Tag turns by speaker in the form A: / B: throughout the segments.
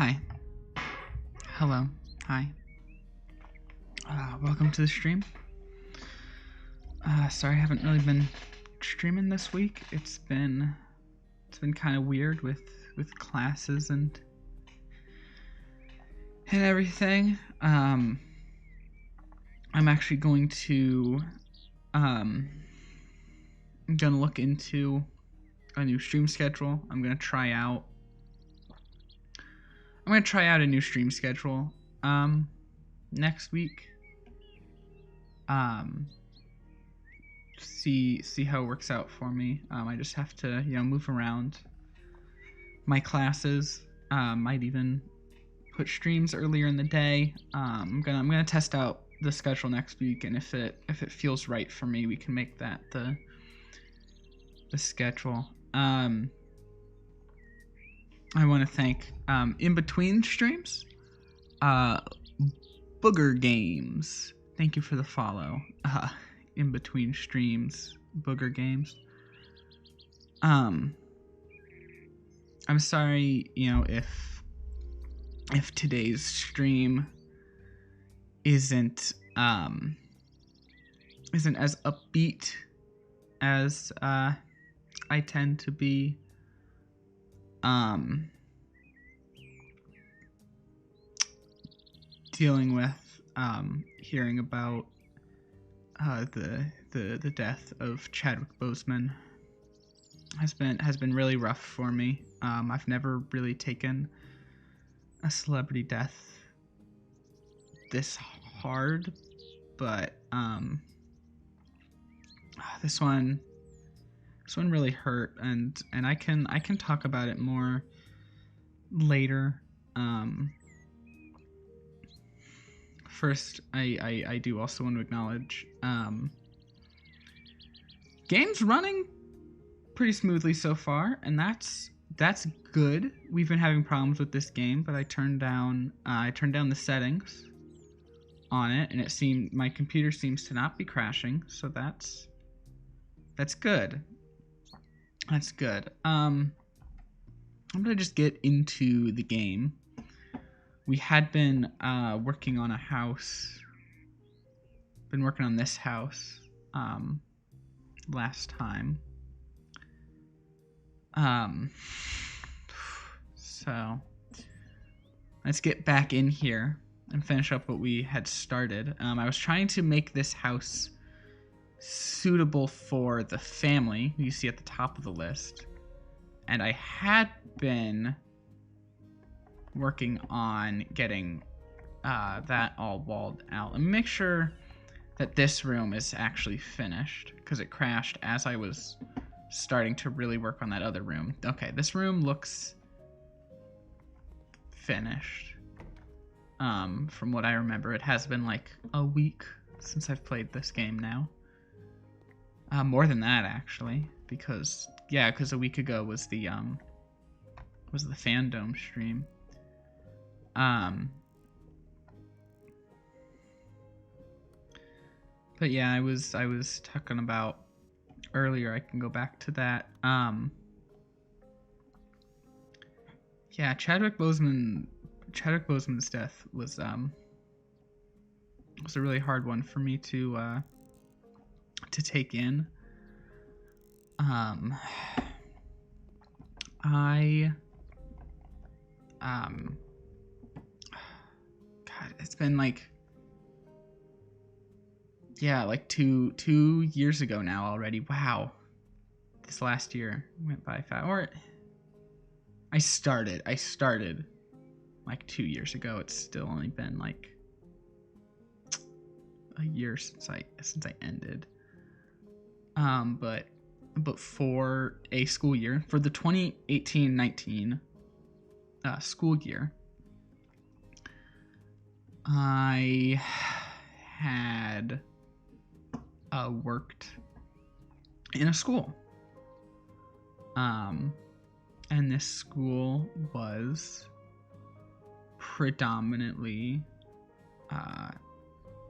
A: Hi. Hello. Hi. Welcome to the stream. Sorry I haven't really been streaming this week. It's been kind of weird with classes and everything. I'm actually going to I'm gonna look into a new stream schedule. I'm gonna try out a new stream schedule next week. See how it works out for me. I just have to move around my classes. Might even put streams earlier in the day. I'm gonna test out the schedule next week, and if it feels right for me, we can make that the schedule. I want to thank in between streams, Booger Games. Thank you for the follow. In between streams, Booger Games. I'm sorry, if today's stream isn't as upbeat as I tend to be. Dealing with hearing about the death of Chadwick Boseman has been really rough for me. I've never really taken a celebrity death this hard, but this one really hurt, and I can talk about it more later. First, I do also want to acknowledge game's running pretty smoothly so far, and that's good. We've been having problems with this game, but I turned down the settings on it, and it seemed my computer seems to not be crashing, so that's good. That's good. I'm gonna just get into the game. We had been working on a house. Been working on this house last time. So let's get back in here and finish up what we had started. I was trying to make this house suitable for the family you see at the top of the list, and I had been working on getting that all walled out. Let me make sure that this room is actually finished, because it crashed as I was starting to really work on that other room. Okay, this room looks finished. From what I remember, it has been like a week since I've played this game now. More than that, actually, because a week ago was the fandom stream. But yeah, I was talking about earlier. I can go back to that. Yeah, Chadwick Boseman's death was a really hard one for me to take in. God, it's been like two years ago now already. Wow, this last year went by fast. Or I started like 2 years ago. It's still only been like a year since I ended. But for a school year, for the 2018-19 school year, I had worked in a school. And this school was predominantly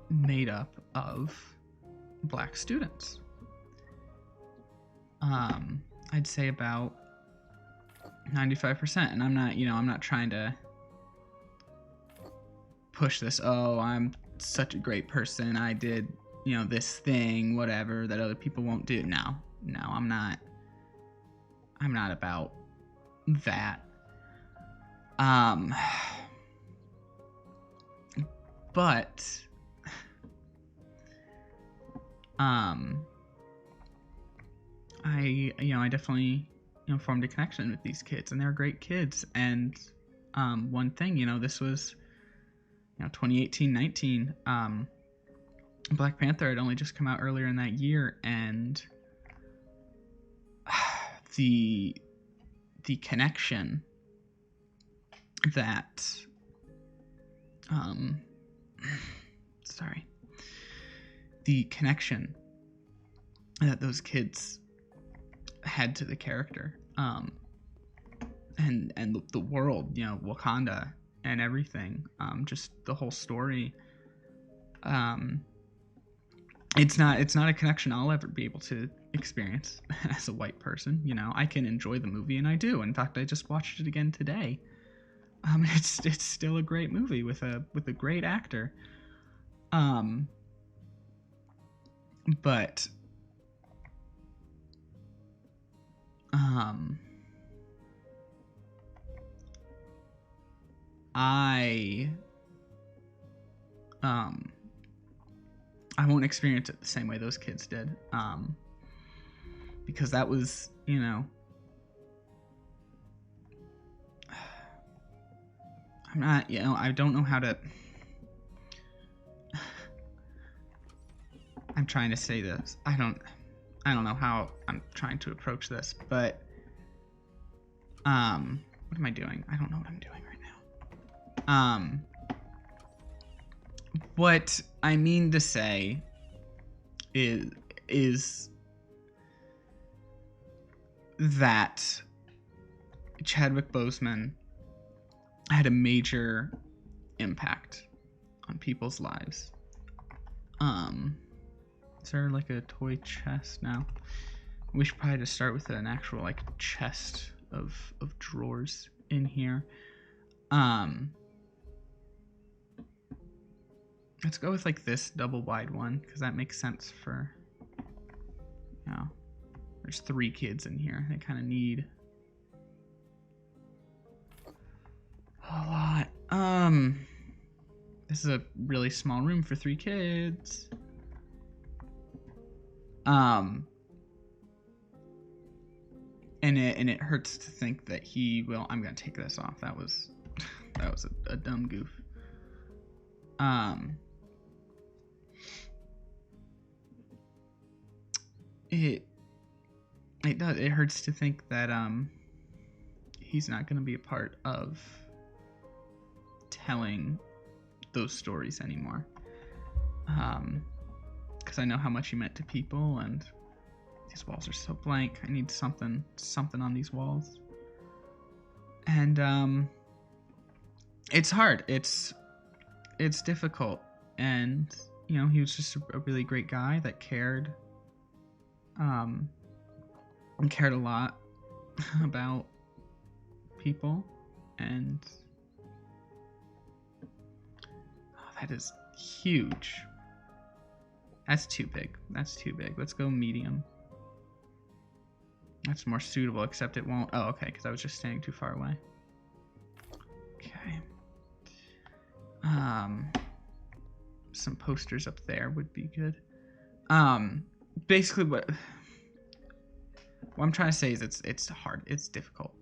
A: made up of Black students. I'd say about 95%, and I'm not trying to push this, oh, I'm such a great person, I did, you know, this thing, whatever, that other people won't do. No, I'm not about that. But I definitely, you know, formed a connection with these kids, and they're great kids. And one thing, you know, this was, you know, 2018-19. Black Panther had only just come out earlier in that year, and the connection that the connection that those kids had to the character, and the world, you know, Wakanda and everything, just the whole story. It's not a connection I'll ever be able to experience as a white person. You know, I can enjoy the movie, and I do. In fact, I just watched it again today. It's still a great movie with a great actor. But I won't experience it the same way those kids did, because that was, you know, I'm not, you know, I don't know how to, I'm trying to say this, I don't know how I'm trying to approach this, but, what am I doing? I don't know what I'm doing right now. What I mean to say is that Chadwick Boseman had a major impact on people's lives. Is there like a toy chest now? We should probably just start with an actual like chest of drawers in here. Let's go with like this double wide one, because that makes sense for, you know, there's 3 kids in here. They kind of need a lot. This is a really small room for 3 kids. And it hurts to think that he will. I'm gonna take this off. That was a dumb goof. It hurts to think that he's not gonna be a part of telling those stories anymore. Because I know how much he meant to people, and these walls are so blank. I need something on these walls. And it's hard. It's difficult. And, you know, he was just a really great guy that cared and cared a lot about people. And that is huge. That's too big. Let's go medium. That's more suitable, except it won't. Oh, okay, because I was just standing too far away. Okay. Some posters up there would be good. Basically what I'm trying to say is it's hard. It's difficult.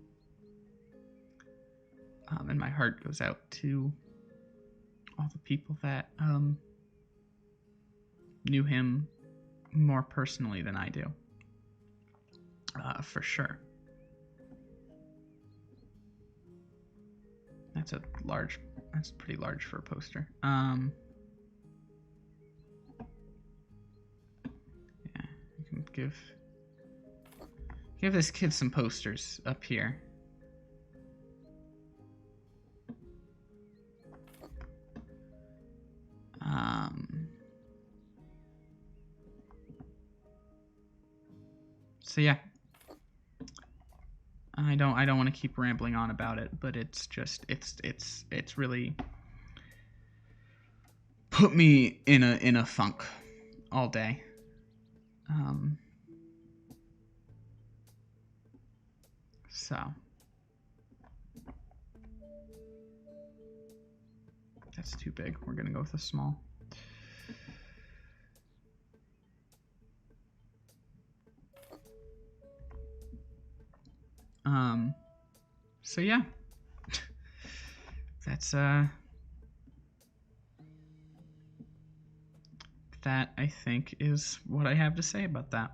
A: And my heart goes out to all the people that knew him more personally than I do. For sure. That's pretty large for a poster. Yeah, you can give this kid some posters up here. So yeah. I don't want to keep rambling on about it, but it's just it's really put me in a funk all day. So that's too big. We're gonna go with a small. So yeah, that's that I think is what I have to say about that.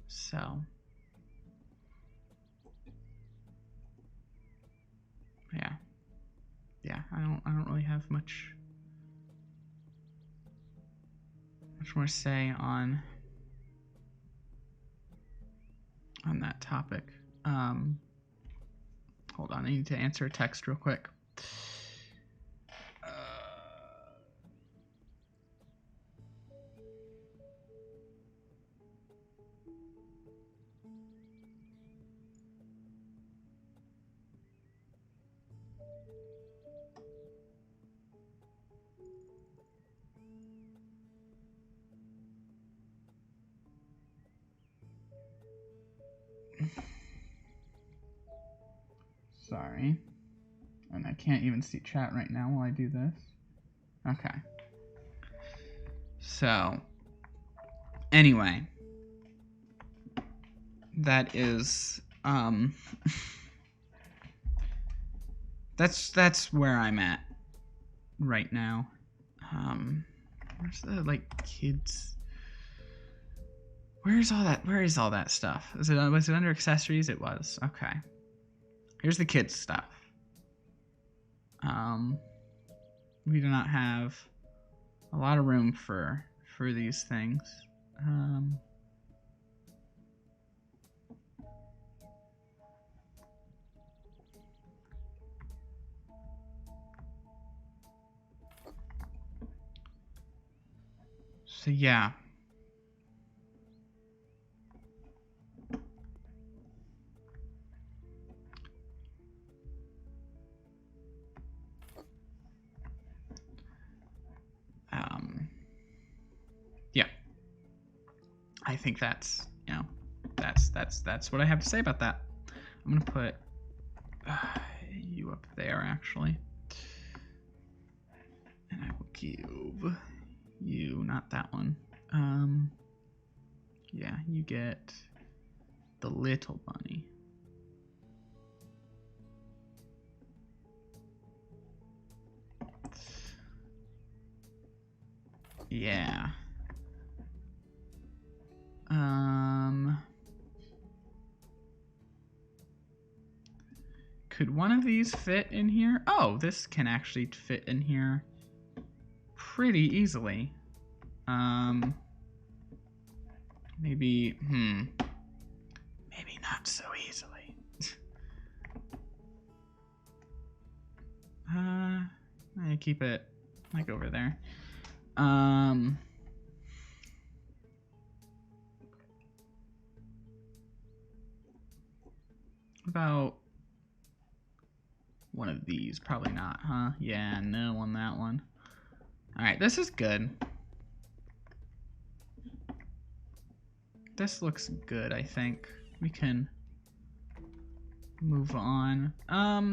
A: So yeah, I don't really have much more to say on that topic. Hold on, I need to answer a text real quick. Sorry. And I can't even see chat right now while I do this. Okay. So, anyway. That is, that's where I'm at right now. Where's the, like, kids? Where is all that stuff? Was it under accessories? It was. Okay. Here's the kids stuff. We do not have a lot of room for these things. So yeah. Yeah. I think that's, you know, that's what I have to say about that. I'm gonna put you up there actually, and I will give you, not that one. Yeah, you get the little bunny. Yeah. Could one of these fit in here? Oh, this can actually fit in here pretty easily. Maybe, maybe not so easily. I keep it like over there. About one of these? Probably not, huh? Yeah, no on that one. Alright, this is good. This looks good, I think. We can move on. How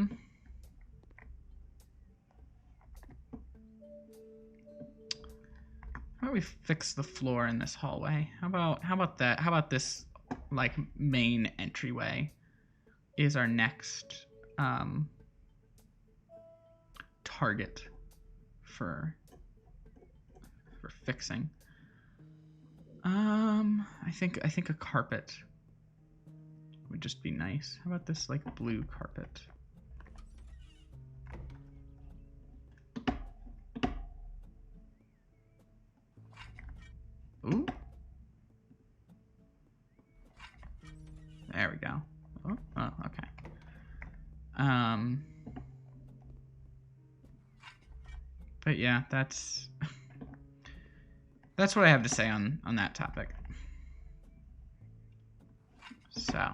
A: about we fix the floor in this hallway? How about that? How about this, like, main entryway is our next target for fixing. I think a carpet would just be nice. How about this, like, blue carpet? Ooh. There we go. Oh, okay. But yeah, that's what I have to say on that topic. So,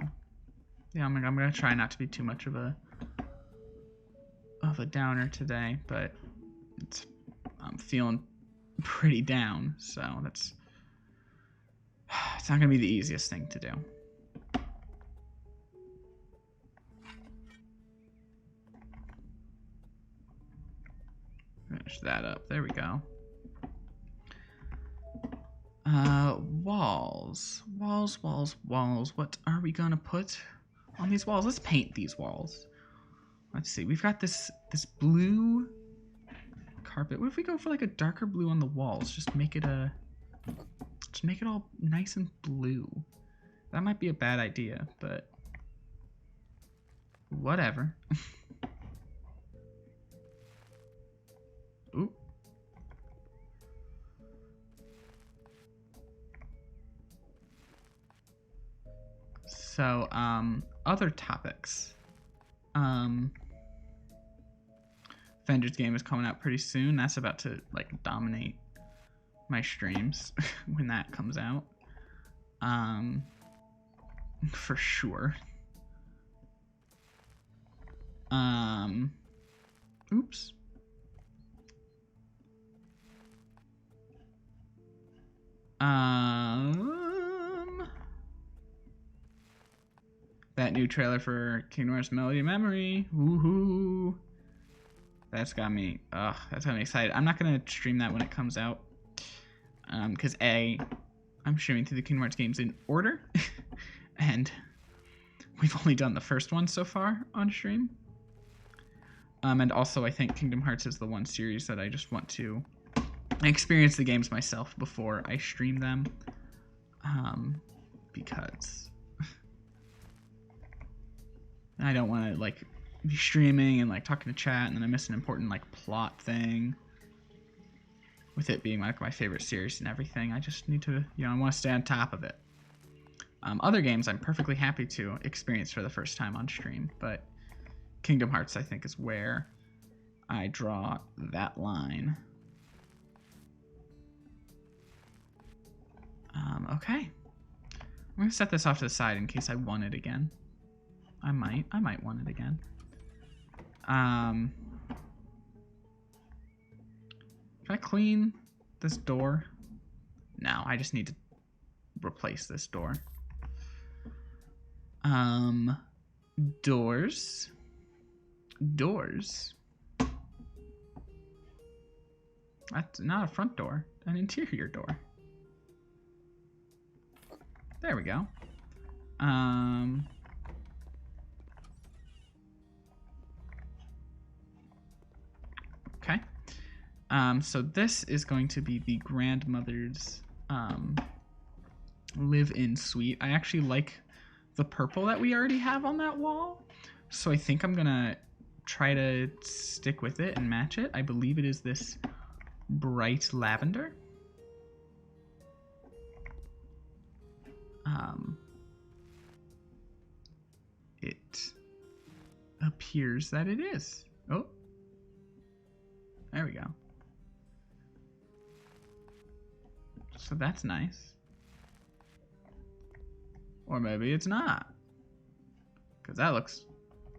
A: yeah, I'm gonna try not to be too much of a of a downer today, but I'm feeling pretty down, so it's not gonna be the easiest thing to do. Finish that up. There we go. Walls. What are we gonna put on these walls? Let's paint these walls. Let's see. We've got this blue carpet. What if we go for like a darker blue on the walls? Just make it all nice and blue. That might be a bad idea, but whatever. Ooh. So, other topics. Avengers game is coming out pretty soon. That's about to like dominate my streams when that comes out. For sure. Oops. That new trailer for Kingdom Hearts Melody of Memory. Woohoo! That's got me excited. I'm not gonna stream that when it comes out, because I'm streaming through the Kingdom Hearts games in order, and we've only done the first one so far on stream. And also I think Kingdom Hearts is the one series that I just want to experience the games myself before I stream them, because I don't want to like be streaming and like talking to chat and then I miss an important like plot thing with it being like my favorite series and everything. I just need to, I want to stay on top of it. Other games I'm perfectly happy to experience for the first time on stream, but Kingdom Hearts I think is where I draw that line. Okay, I'm gonna set this off to the side in case I want it again. I might want it again. Can I clean this door? No, I just need to replace this door. Doors. That's not a front door, an interior door. There we go. Okay. So this is going to be the grandmother's live-in suite. I actually like the purple that we already have on that wall, so I think I'm gonna try to stick with it and match it. I believe it is this bright lavender. It appears that it is. Oh, there we go. So that's nice. Or maybe it's not, because that looks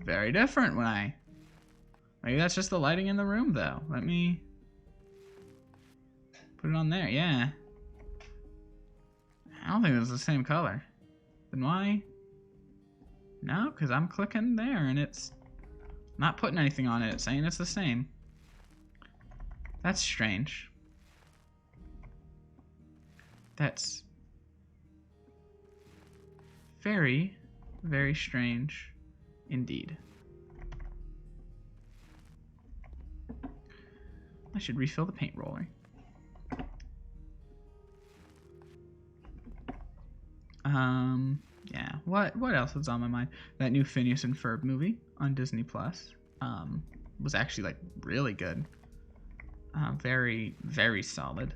A: very different when maybe that's just the lighting in the room though. Let me put it on there. Yeah, I don't think it's the same color. Then why? No, because I'm clicking there and it's not putting anything on it. It's saying it's the same. That's strange. That's very, very strange indeed. I should refill the paint roller. Yeah, what else was on my mind? That new Phineas and Ferb movie on Disney Plus was actually like really good. Very, very solid.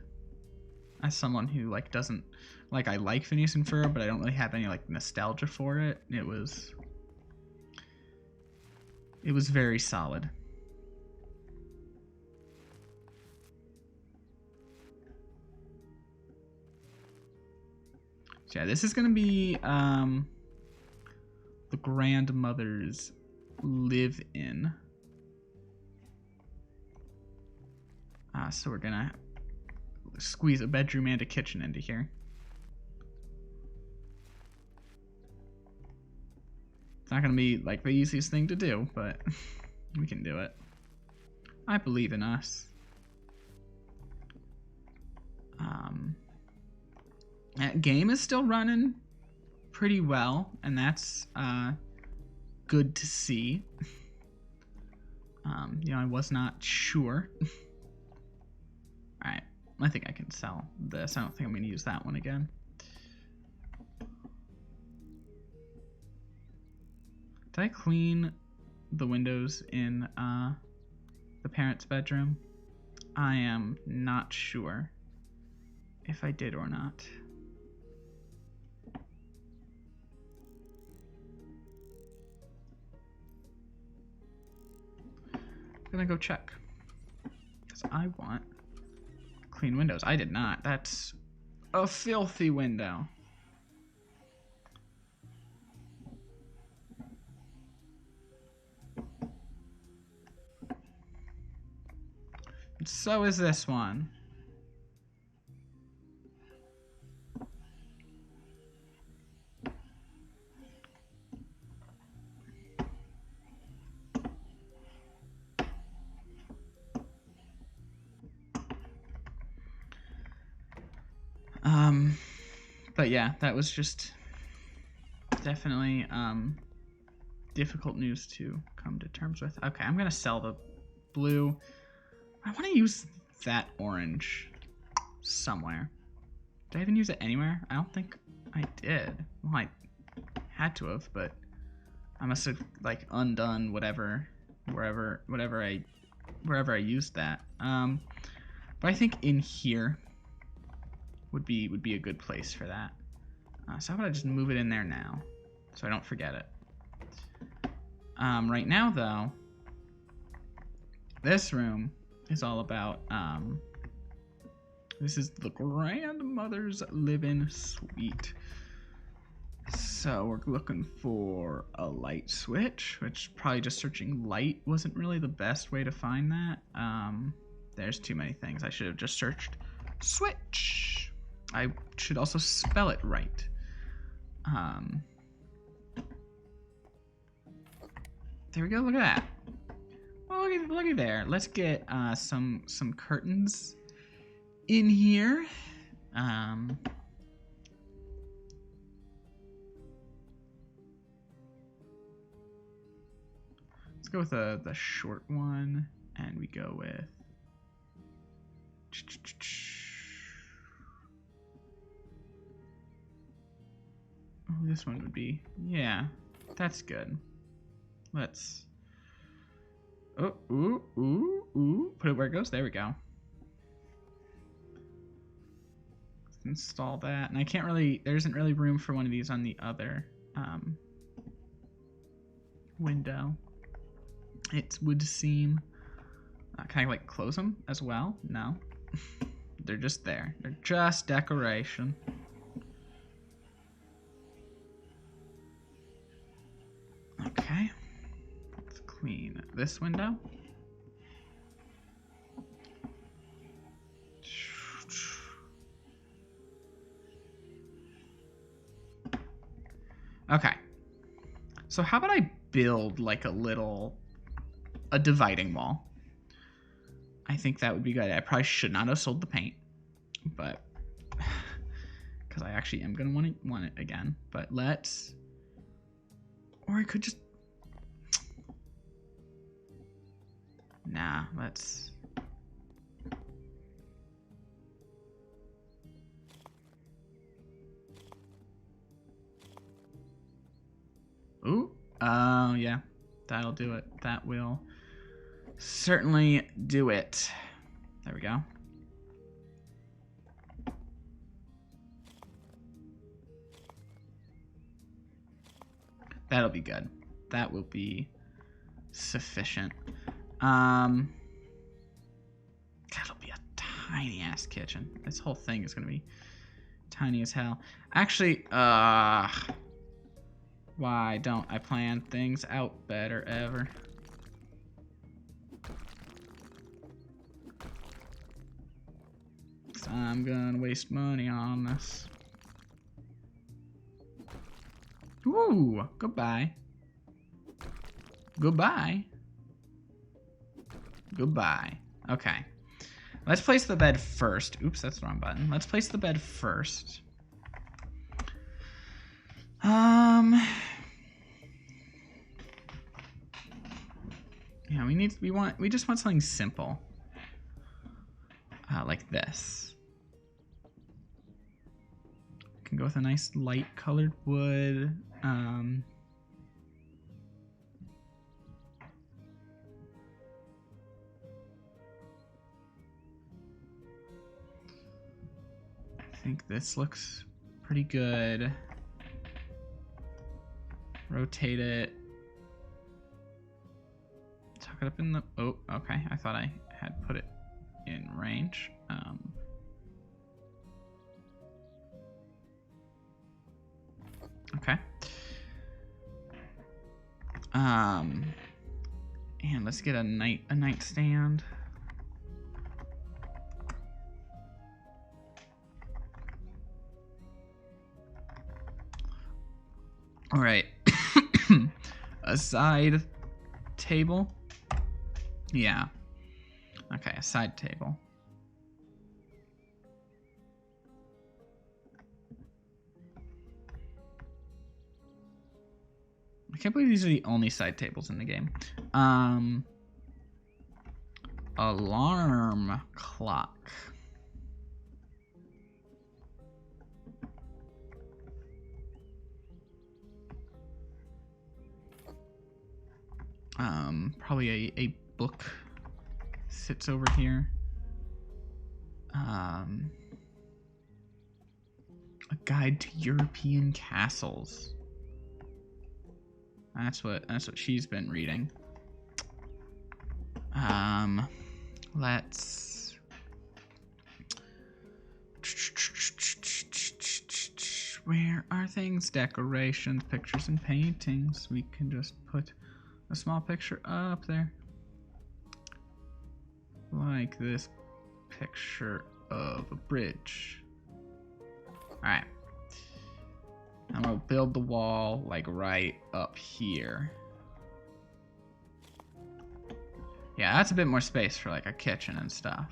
A: As someone who like doesn't like, I like Phineas and Ferb, but I don't really have any like nostalgia for it. It was very solid. So yeah, this is gonna be the grandmother's live-in So we're gonna squeeze a bedroom and a kitchen into here. It's not gonna be like the easiest thing to do, but we can do it. I believe in us. That game is still running pretty well, and that's good to see. You know, I was not sure. Alright, I think I can sell this. I don't think I'm going to use that one again. Did I clean the windows in the parents' bedroom? I am not sure if I did or not. I'm gonna go check, because I want clean windows. I did not. That's a filthy window. And so is this one. But yeah, that was just definitely difficult news to come to terms with. Okay, I'm gonna sell the blue. I want to use that orange somewhere. Did I even use it anywhere? I don't think I did. Well, I had to have, but I must have like undone whatever I used that. But I think in here would be a good place for that. So how about I just move it in there now, so I don't forget it. Right now, though, this room is all about, this is the grandmother's living suite. So we're looking for a light switch, which probably just searching light wasn't really the best way to find that. There's too many things. I should have just searched switch. I should also spell it right. There we go. Look at that. Well, looky there. Let's get some curtains in here. Let's go with the short one, and we go with. Oh, this one would be, yeah, that's good. Let's, oh, ooh, put it where it goes. There we go. Let's install that. And I can't really, there isn't really room for one of these on the other window. It would seem. Can I like close them as well? No. They're just there. They're just decoration. Okay. Let's clean this window. Okay. So how about I build like a dividing wall? I think that would be good. I probably should not have sold the paint, but because I actually am gonna want it again. But let's, or I could just, nah. Let's. Ooh, yeah, that'll do it. That will certainly do it. There we go. That'll be good. That will be sufficient. That'll be a tiny ass kitchen. This whole thing is gonna be tiny as hell. Actually, why don't I plan things out better ever? I'm gonna waste money on this. Ooh, goodbye. Goodbye. Goodbye. Okay. Let's place the bed first. Oops, that's the wrong button. Let's place the bed first. Yeah, we just want something simple. Like this. Can go with a nice light colored wood. I think this looks pretty good. Rotate it. Tuck it up in the... Oh, okay. I thought I had put it in range. Okay. And let's get a nightstand. All right. A side table. Yeah. Okay, a side table. I can't believe these are the only side tables in the game. Alarm clock. Probably a book sits over here. A guide to European castles. That's what she's been reading. Let's... Where are things? Decorations, pictures, and paintings. We can just put a small picture up there. Like this picture of a bridge. Alright. I'm gonna build the wall like right up here. Yeah, that's a bit more space for like a kitchen and stuff.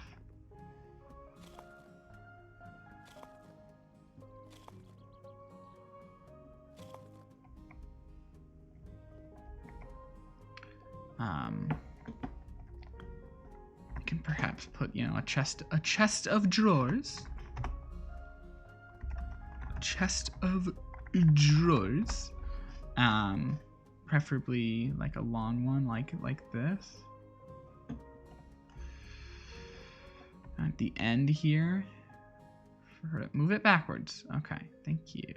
A: We can perhaps put, you know, a chest of drawers. A chest of drawers. Preferably like a long one, like this. At the end here. Move it backwards. Okay, thank you.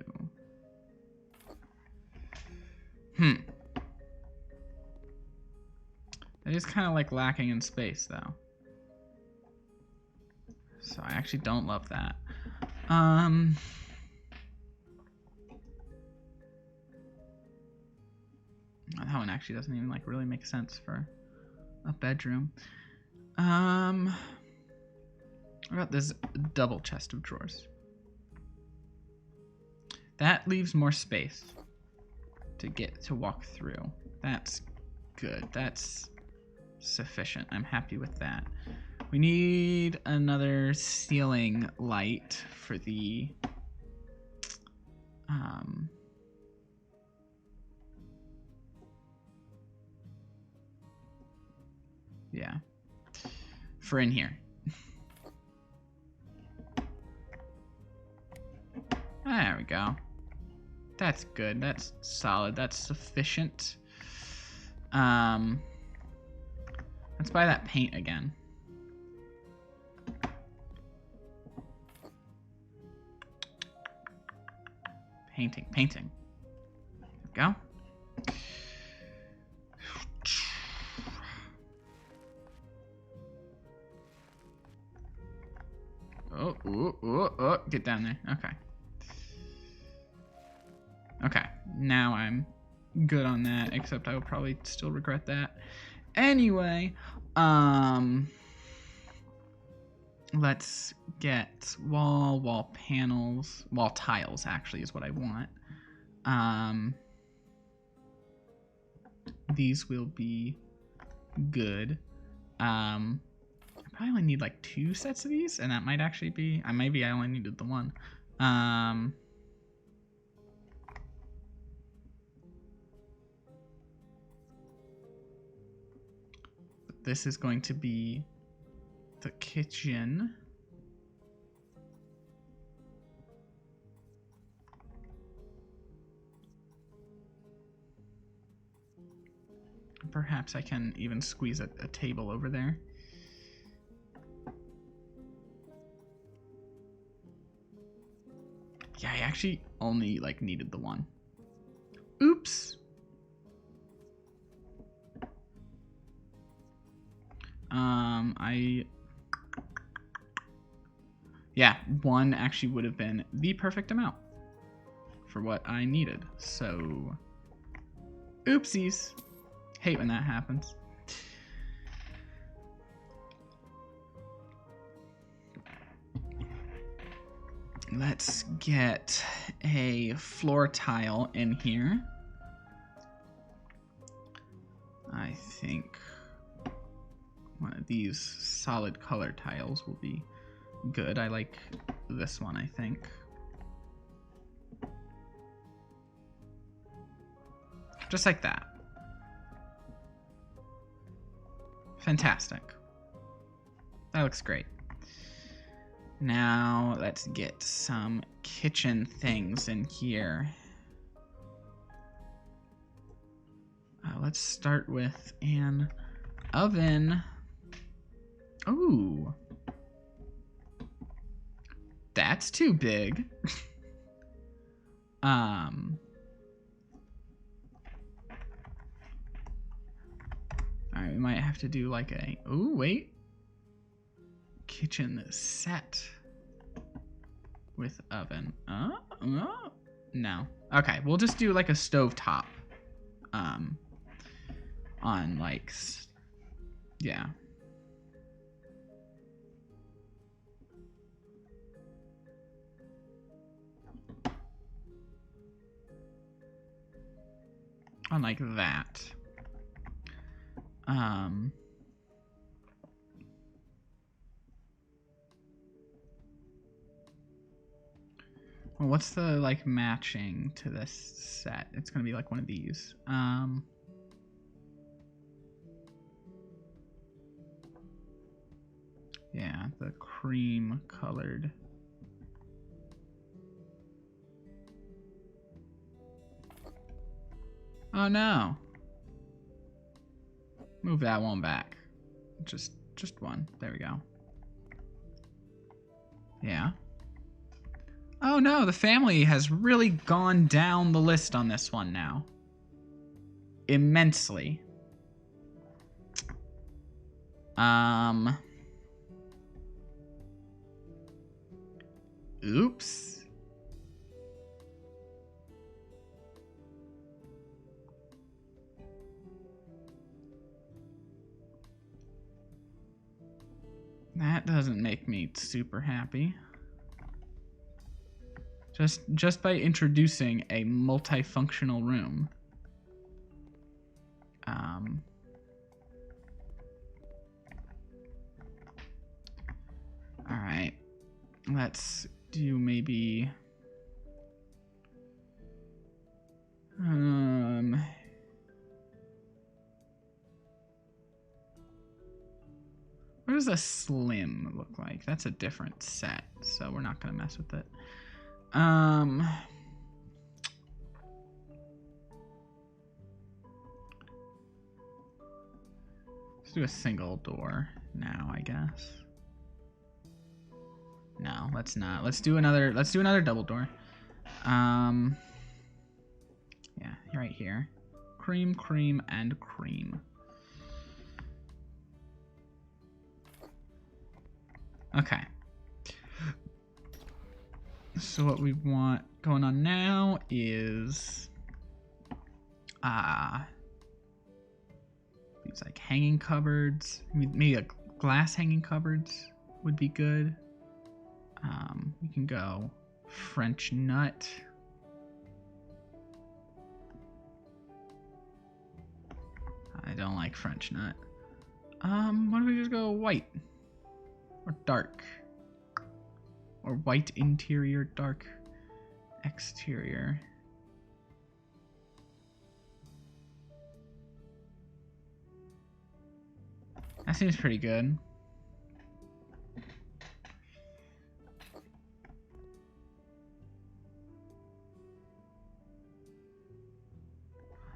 A: It is kind of like lacking in space, though. So I actually don't love that. That one actually doesn't even like really make sense for a bedroom. What about this double chest of drawers? That leaves more space to walk through. That's good. That's sufficient. I'm happy with that. We need another ceiling light for the yeah, for in here. There we go. That's good. That's solid. That's sufficient. Let's buy that paint again. Painting. There we go. Oh, get down there. Okay, now I'm good on that, except I will probably still regret that. Anyway, let's get wall panels, wall tiles actually is what I want. These will be good. I probably only need like 2 sets of these, and that might actually be, maybe I only needed the one. This is going to be the kitchen. Perhaps I can even squeeze a table over there. Yeah, I actually only like needed the one. Oops. Yeah, 1 actually would have been the perfect amount for what I needed. So, oopsies. Hate when that happens. Let's get a floor tile in here. I think one of these solid color tiles will be good. I like this one, I think. Just like that. Fantastic. That looks great. Now let's get some kitchen things in here. Let's start with an oven. Ooh. That's too big. Alright, we might have to do like a, ooh, wait. Kitchen set with oven. No. Okay, we'll just do like a stovetop. On like, yeah. On like that. Well, what's the like matching to this set? It's gonna be like one of these. Yeah, the cream colored. Oh no. Move that one back. Just one. There we go. Yeah. Oh no, the family has really gone down the list on this one now. Immensely. Oops. That doesn't make me super happy. Just by introducing a multifunctional room. All right. Let's do maybe what does a slim look like? That's a different set, so we're not gonna mess with it. Let's do a single door now, I guess. No, let's not. Let's do another double door. Yeah, right here. Cream, cream, and cream. Okay. So what we want going on now is these like hanging cupboards, maybe like glass hanging cupboards. would be good. We can go French nut. I don't like French nut. Why don't we just go white? Or dark? Or white interior, dark exterior. That seems pretty good.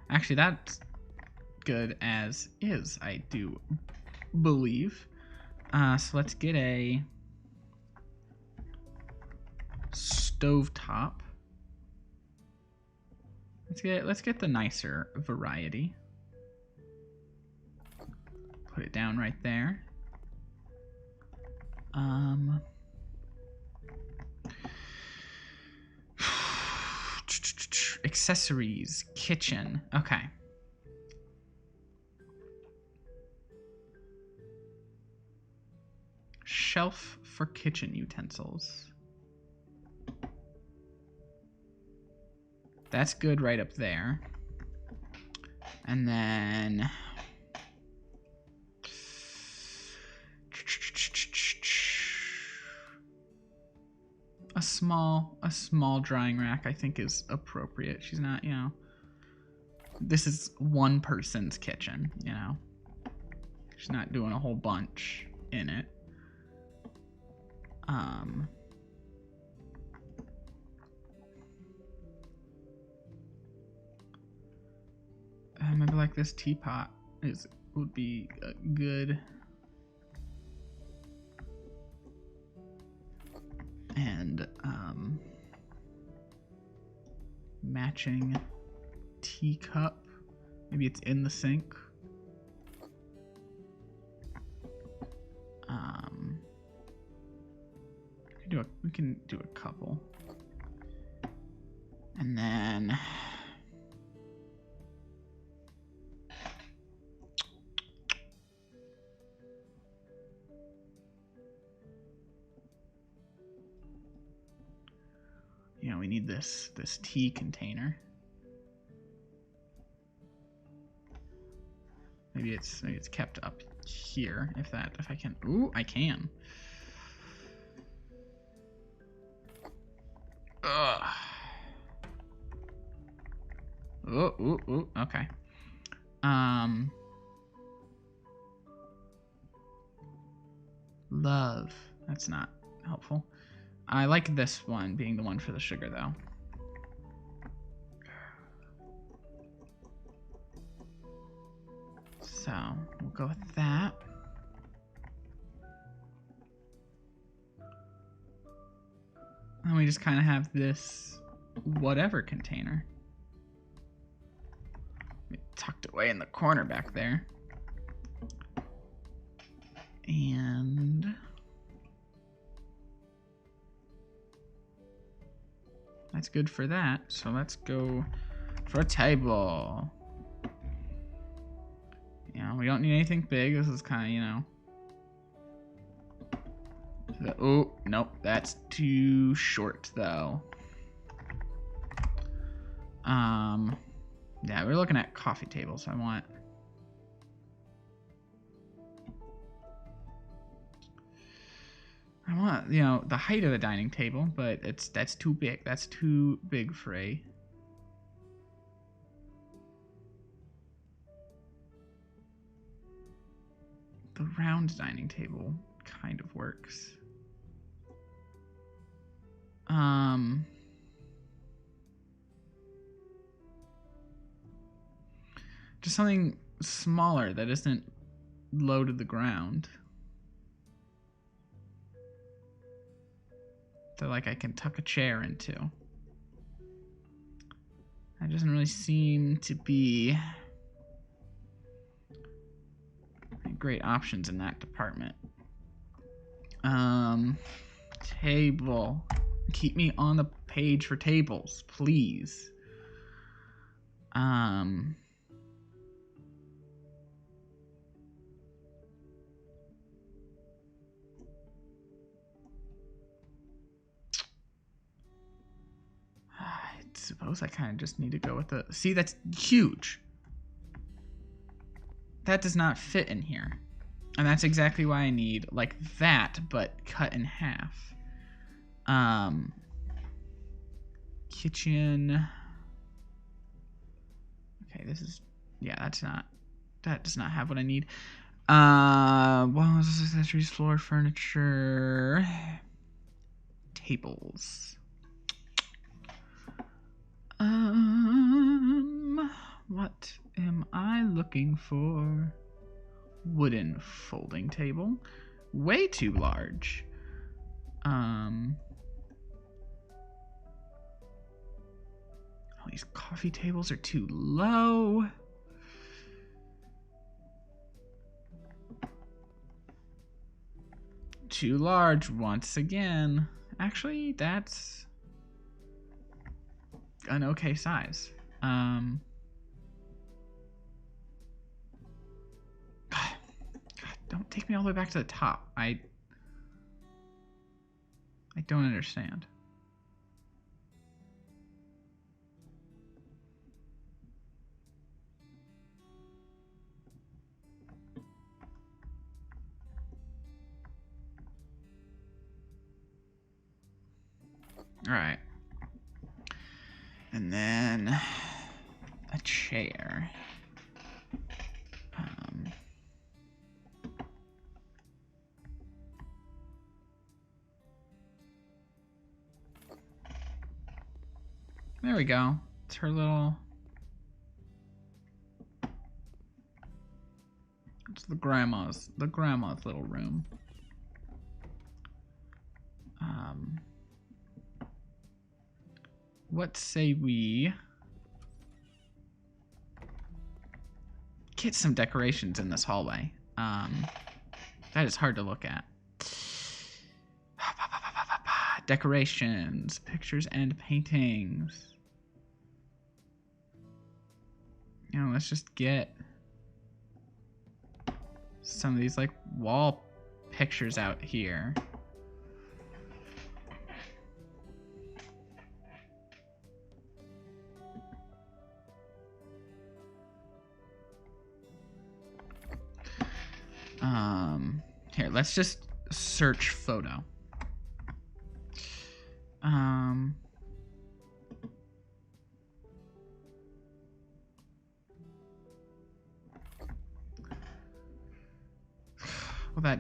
A: Actually, that's good as is, I do believe. So let's get a stovetop. Let's get the nicer variety. Put it down right there. Accessories, kitchen. Okay. Shelf for kitchen utensils. That's good right up there. And then a small drying rack I think is appropriate. She's not, you know, this is one person's kitchen, you know. She's not doing a whole bunch in it. Maybe like this teapot would be good. And matching teacup. Maybe it's in the sink. We can do a couple. And then we need this tea container. Maybe it's kept up here if I can. Ooh, I can. Ugh. Ooh, okay. Love. That's not helpful. I like this one being the one for the sugar, though. So, we'll go with that. And we just kind of have this whatever container. Tucked away in the corner back there. And that's good for that. So let's go for a table. You know, we don't need anything big. This is kind of, oh, nope, that's too short though. Yeah, we're looking at coffee tables. I want the height of the dining table, but that's too big. That's too big for the round dining table kind of works. Just something smaller that isn't low to the ground. That like I can tuck a chair into. That doesn't really seem to be great options in that department. Table. Keep me on the page for tables, please. Those I kind of just need to go with the... See, that's huge. That does not fit in here. And that's exactly why I need, like, that, but cut in half. Kitchen. Okay, this is... Yeah, that's not... That does not have what I need. Well, accessories, floor, furniture... Tables. What am I looking for? Wooden folding table. Way too large. All these coffee tables are too low. Too large once again. Actually, that's an okay size. God, don't take me all the way back to the top. I don't understand. All right. And then a chair. There we go. It's her little... It's the grandma's little room. What say we get some decorations in this hallway? That is hard to look at. Decorations, pictures and paintings. You know, let's just get some of these like wall pictures out here. Here, let's just search photo. Well,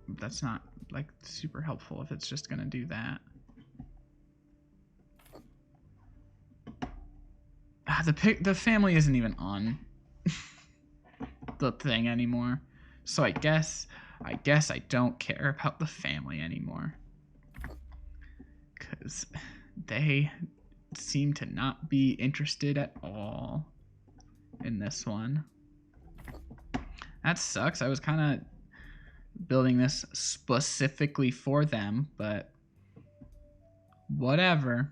A: that's not like super helpful if it's just gonna do that. The family isn't even on the thing anymore. So I guess I don't care about the family anymore. Because they seem to not be interested at all in this one. That sucks. I was kind of building this specifically for them, but whatever.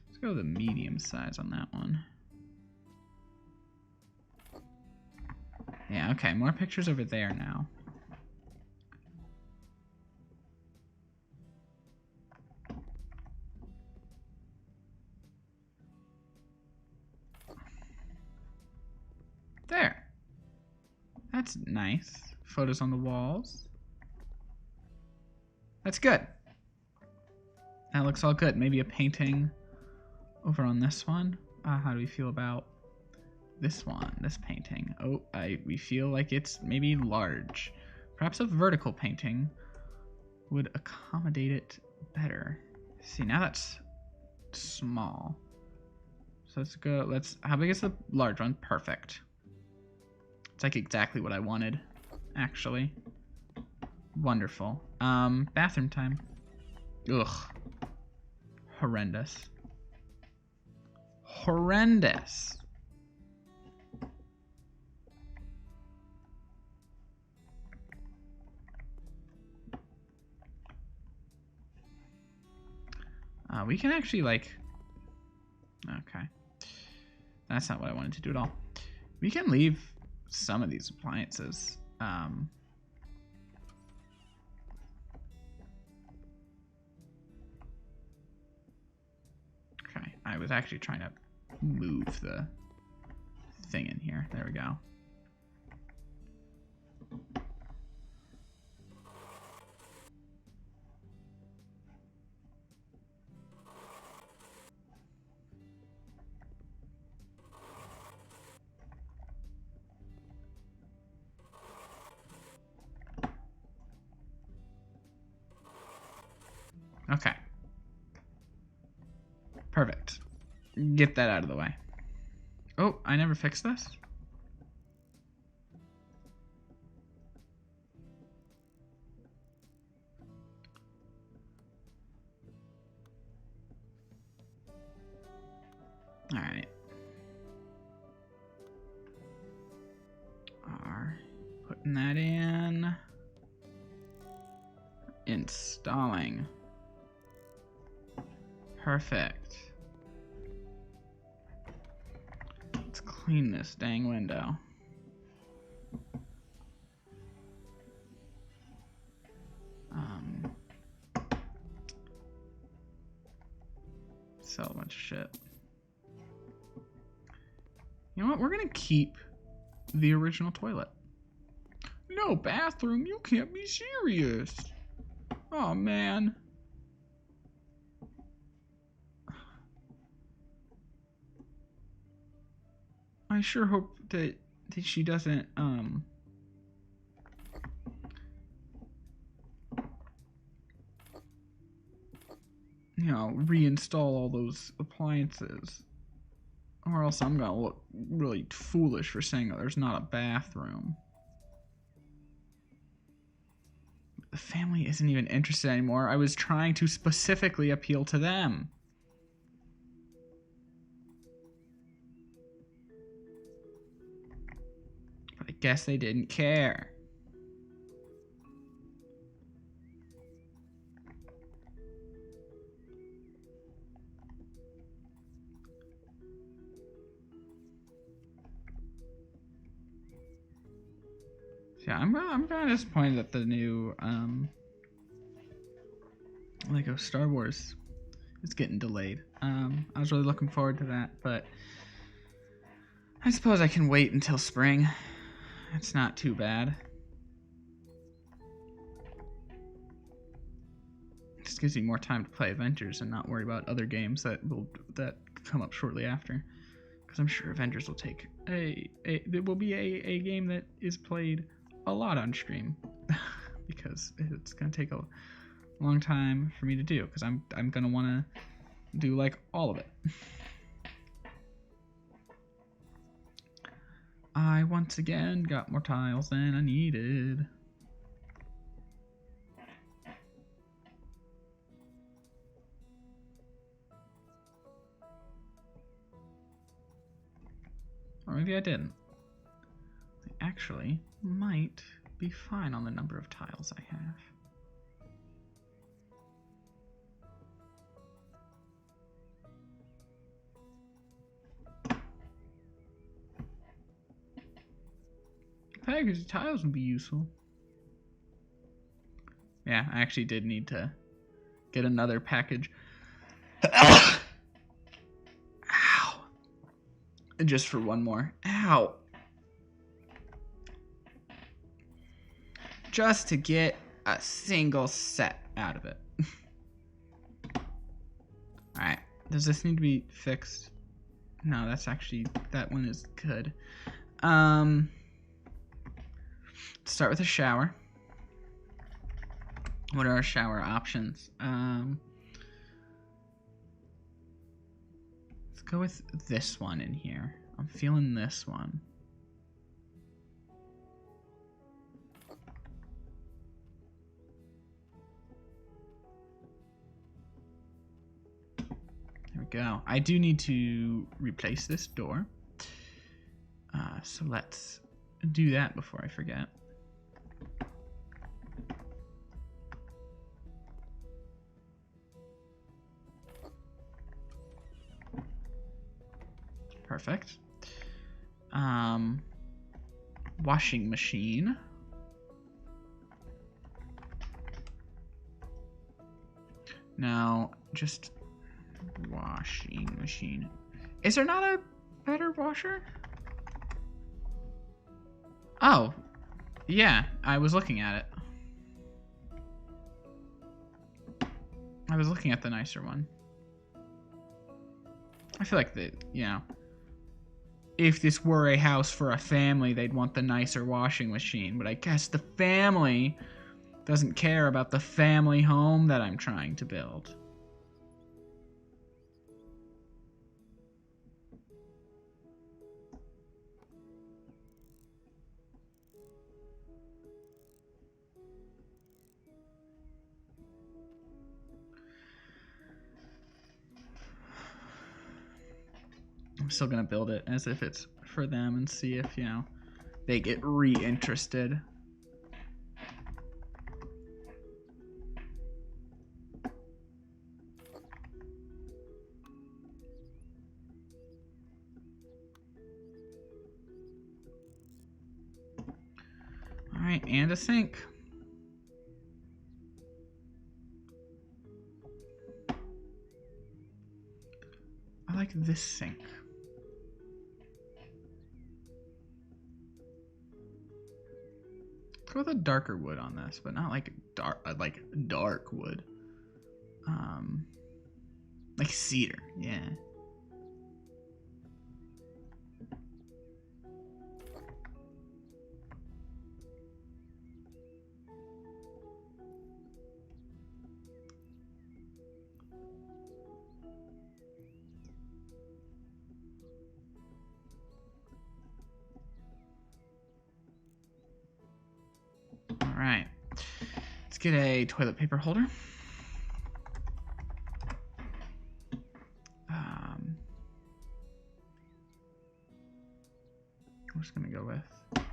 A: Let's go with the medium size on that one. Yeah, okay, more pictures over there now. There. That's nice. Photos on the walls. That's good. That looks all good. Maybe a painting over on this one. How do we feel about this one, this painting? Oh, we feel like it's maybe large. Perhaps a vertical painting would accommodate it better. See, now that's small. So let's go, how big is the large one? Perfect. It's like exactly what I wanted, actually. Wonderful. Bathroom time. Ugh. Horrendous. Horrendous. We can actually, like... Okay. that's not what I wanted to do at all. We can leave some of these appliances. Okay, I was actually trying to move the thing in here. There we go. Okay. Perfect. Get that out of the way. Oh, I never fixed this? Alright. Putting that in. Installing. Perfect. Let's clean this dang window. Sell a bunch of shit. You know what? We're gonna keep the original toilet. No bathroom? You can't be serious. Oh man. I sure hope that she doesn't you know, reinstall all those appliances. Or else I'm gonna look really foolish for saying that there's not a bathroom. The family isn't even interested anymore. I was trying to specifically appeal to them. But I guess they didn't care. Yeah, I'm kind of disappointed that the new Lego Star Wars is getting delayed. I was really looking forward to that, but I suppose I can wait until spring. It's not too bad. It just gives me more time to play Avengers and not worry about other games that come up shortly after. Because I'm sure Avengers will take it will be a game that is played a lot on stream because it's gonna take a long time for me to do because I'm gonna want to do like all of it. I once again got more tiles than I needed. Or maybe I didn't. I actually might be fine on the number of tiles I have. Package of tiles would be useful. Yeah, I actually did need to get another package. Ow! Just for one more. Ow! Just to get a single set out of it. Alright. Does this need to be fixed? No, that one is good. Let's start with a shower. What are our shower options? Let's go with this one in here. I'm feeling this one. There we go. I do need to replace this door. So let's do that before I forget. Perfect. Washing machine. Now, just washing machine. Is there not a better washer? Oh, yeah, I was looking at it. I was looking at the nicer one. I feel like that, you know, if this were a house for a family, they'd want the nicer washing machine. But I guess the family doesn't care about the family home that I'm trying to build. I'm still gonna build it as if it's for them and see if, you know, they get re-interested. Alright, and a sink. I like this sink. Let's go with a darker wood on this, but not like dark wood. Like cedar, yeah. All right, let's get a toilet paper holder. I'm just gonna go with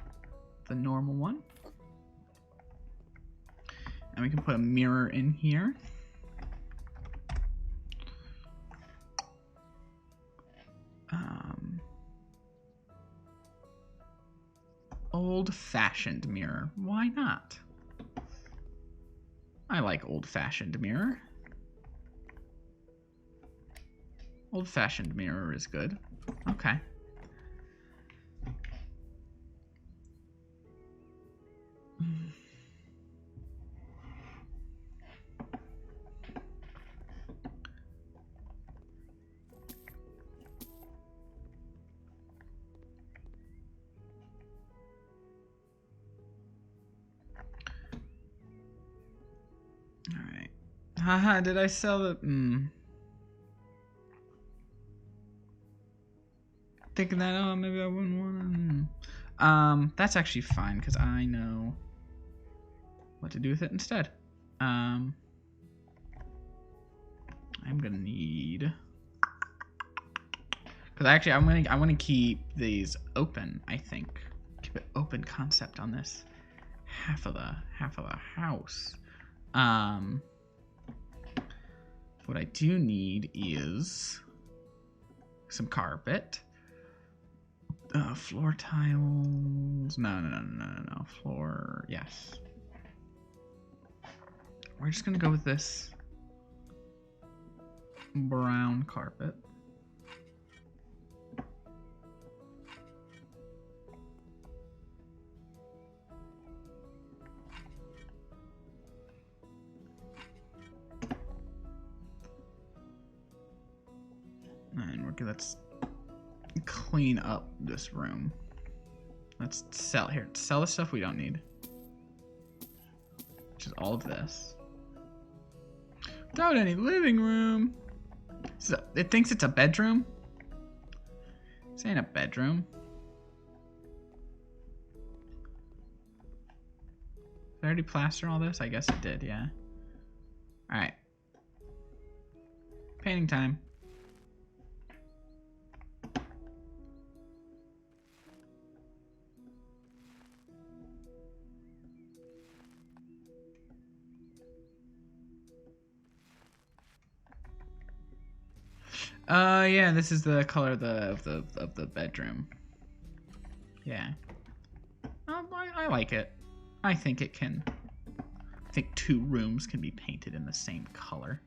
A: the normal one. And we can put a mirror in here. Old-fashioned mirror. Why not? I like old-fashioned mirror. Old-fashioned mirror is good. Okay. Alright. Haha, did I sell the... Thinking that, oh, maybe I wouldn't want to... That's actually fine, because I know what to do with it instead. I'm gonna need... Because actually, I want to keep these open, I think. Keep it open concept on this half of the house. What I do need is some carpet, floor tiles. No. Floor, yes. We're just gonna go with this brown carpet. And let's clean up this room. Let's sell the stuff we don't need, which is all of this. Without any living room. So it thinks it's a bedroom. This ain't a bedroom. Did I already plaster all this? I guess it did, yeah. Alright. Painting time. Yeah, this is the color of the bedroom. Yeah. I like it. I think it can... I think 2 rooms can be painted in the same color.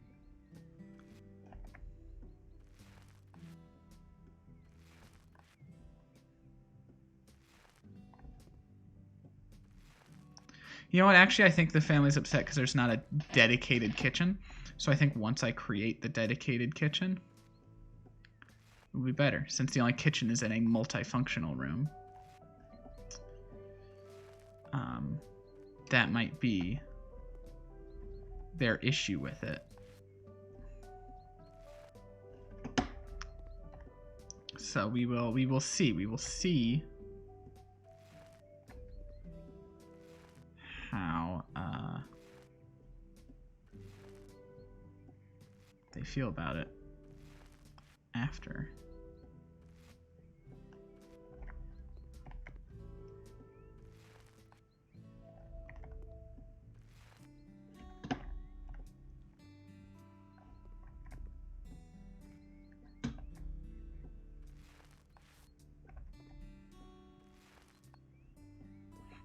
A: You know what? Actually, I think the family's upset because there's not a dedicated kitchen. So I think once I create the dedicated kitchen, it will be better, since the only kitchen is in a multifunctional room. That might be their issue with it. So we will see how they feel about it after.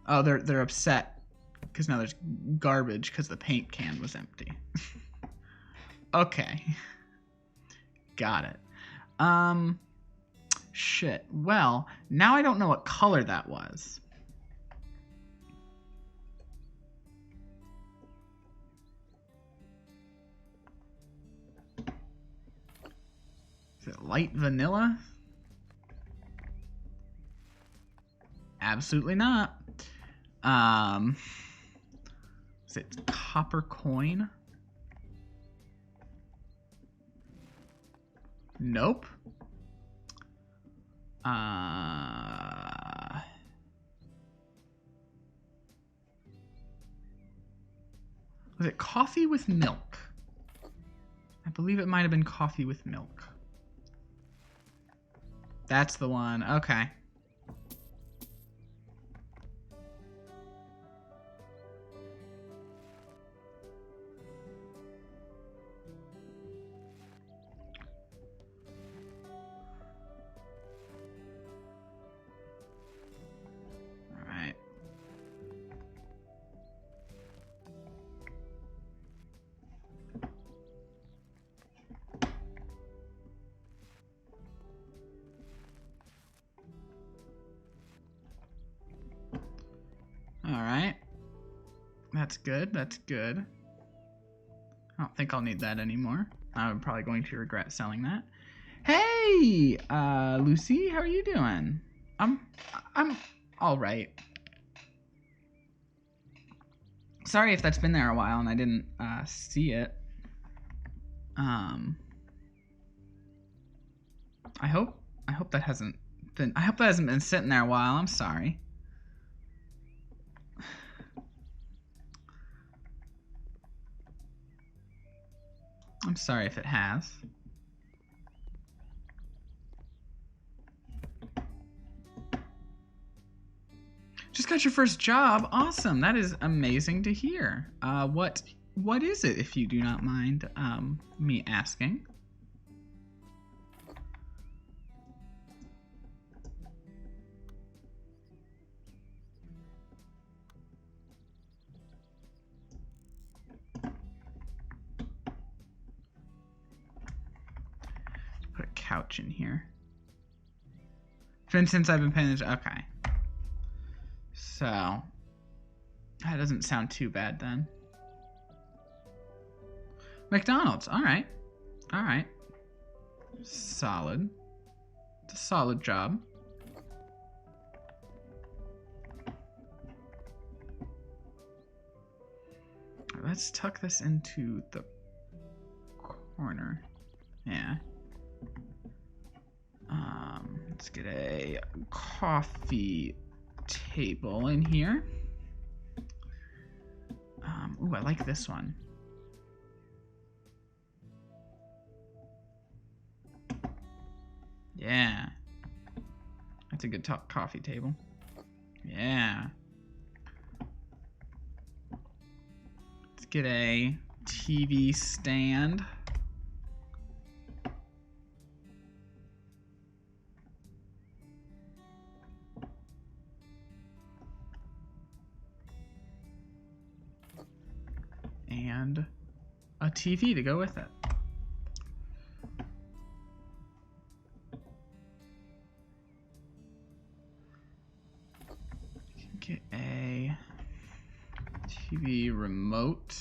A: Oh, they're upset because now there's garbage because the paint can was empty. Okay. Got it. Shit. Well, now I don't know what color that was. Is it light vanilla? Absolutely not. Is it copper coin? Nope. Was it coffee with milk? I believe it might have been coffee with milk. That's the one. Okay. Alright. That's good. That's good. I don't think I'll need that anymore. I'm probably going to regret selling that. Hey, Lucy, how are you doing? I'm all right. Sorry if that's been there a while and I didn't see it. I hope that hasn't been. I hope that hasn't been sitting there a while. I'm sorry. I'm sorry if it has. Just got your first job. Awesome. That is amazing to hear. What is it, if you do not mind me asking? Put a couch in here. For instance, I've been paying attention. Okay. So, that doesn't sound too bad then. McDonald's. All right. All right. Solid. It's a solid job. Let's tuck this into the corner. Yeah. Let's get a coffee table in here. Ooh, I like this one. Yeah. That's a good coffee table. Yeah. Let's get a TV stand. and a TV to go with it. Get a TV remote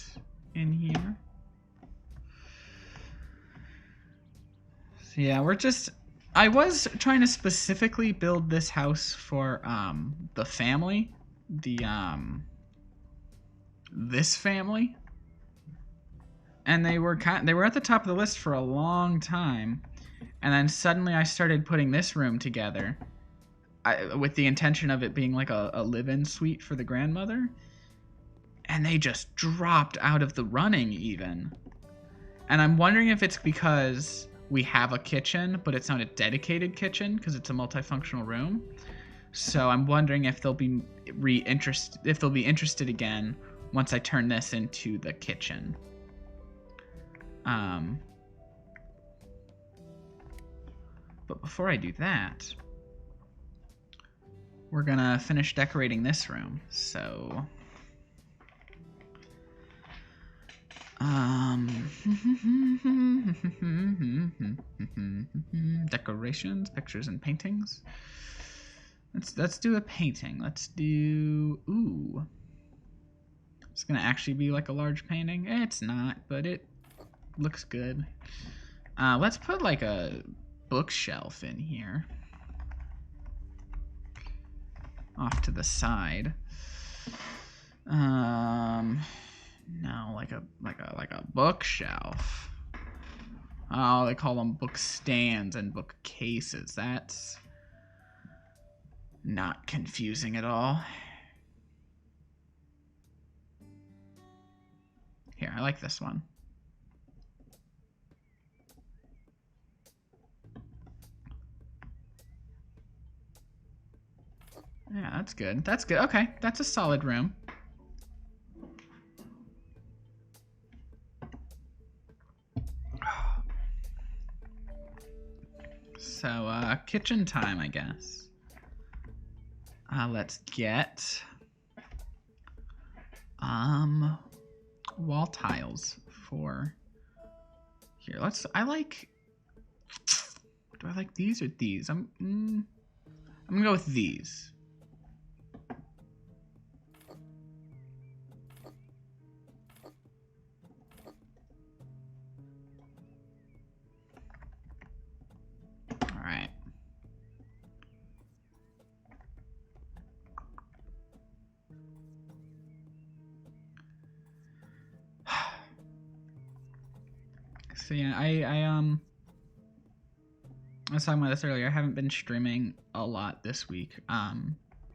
A: in here. So yeah, I was trying to specifically build this house for the family, this family, and they were at the top of the list for a long time, and then suddenly I started putting this room together, with the intention of it being like a live-in suite for the grandmother, and they just dropped out of the running even. And I'm wondering if it's because we have a kitchen, but it's not a dedicated kitchen because it's a multifunctional room. So I'm wondering if they'll be interested again once I turn this into the kitchen. But before I do that, we're gonna finish decorating this room. So decorations, pictures, and paintings. Let's do a painting. Let's do It's gonna actually be like a large painting. It's not, but it looks good. Let's put like a bookshelf in here, off to the side. No, like a bookshelf. Oh, they call them book stands and bookcases. That's not confusing at all. Here, I like this one. Yeah, that's good. That's good. Okay, that's a solid room. So, kitchen time, I guess. Let's get wall tiles for here. Do I like these or these? I'm gonna go with these. All right. So yeah, I was talking about this earlier. I haven't been streaming a lot this week.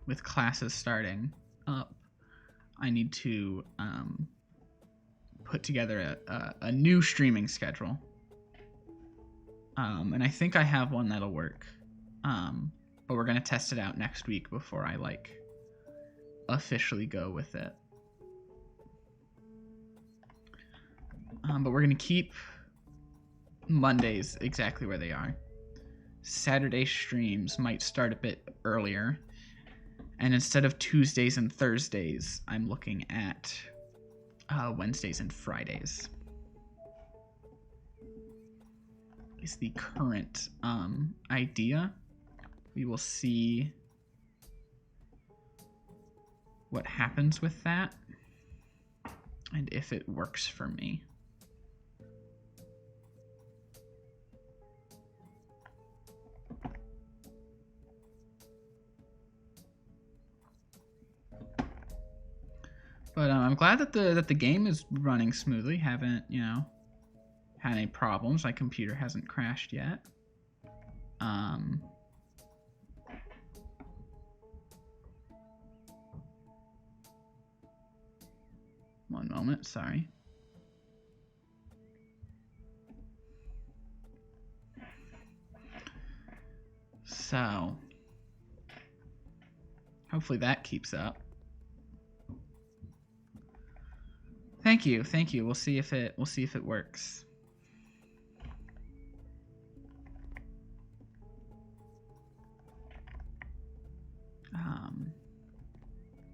A: With classes starting up, I need to put together a new streaming schedule. And I think I have one that'll work. But we're gonna test it out next week before I officially go with it. But we're gonna keep Mondays exactly where they are. Saturday streams might start a bit earlier, and instead of Tuesdays and Thursdays, I'm looking at Wednesdays and Fridays. Is the current idea. We will see what happens with that and if it works for me. But I'm glad that the game is running smoothly. Haven't, had any problems. My computer hasn't crashed yet. One moment, sorry. So, hopefully that keeps up. Thank you. We'll see if it works.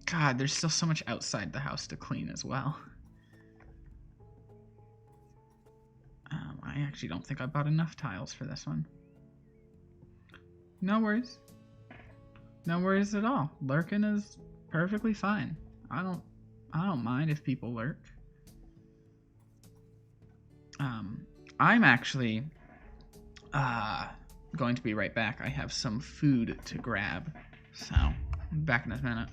A: God, there's still so much outside the house to clean as well. I actually don't think I bought enough tiles for this one. No worries. No worries at all. Lurking is perfectly fine. I don't mind if people lurk. I'm actually going to be right back. I have some food to grab. So, back in a minute.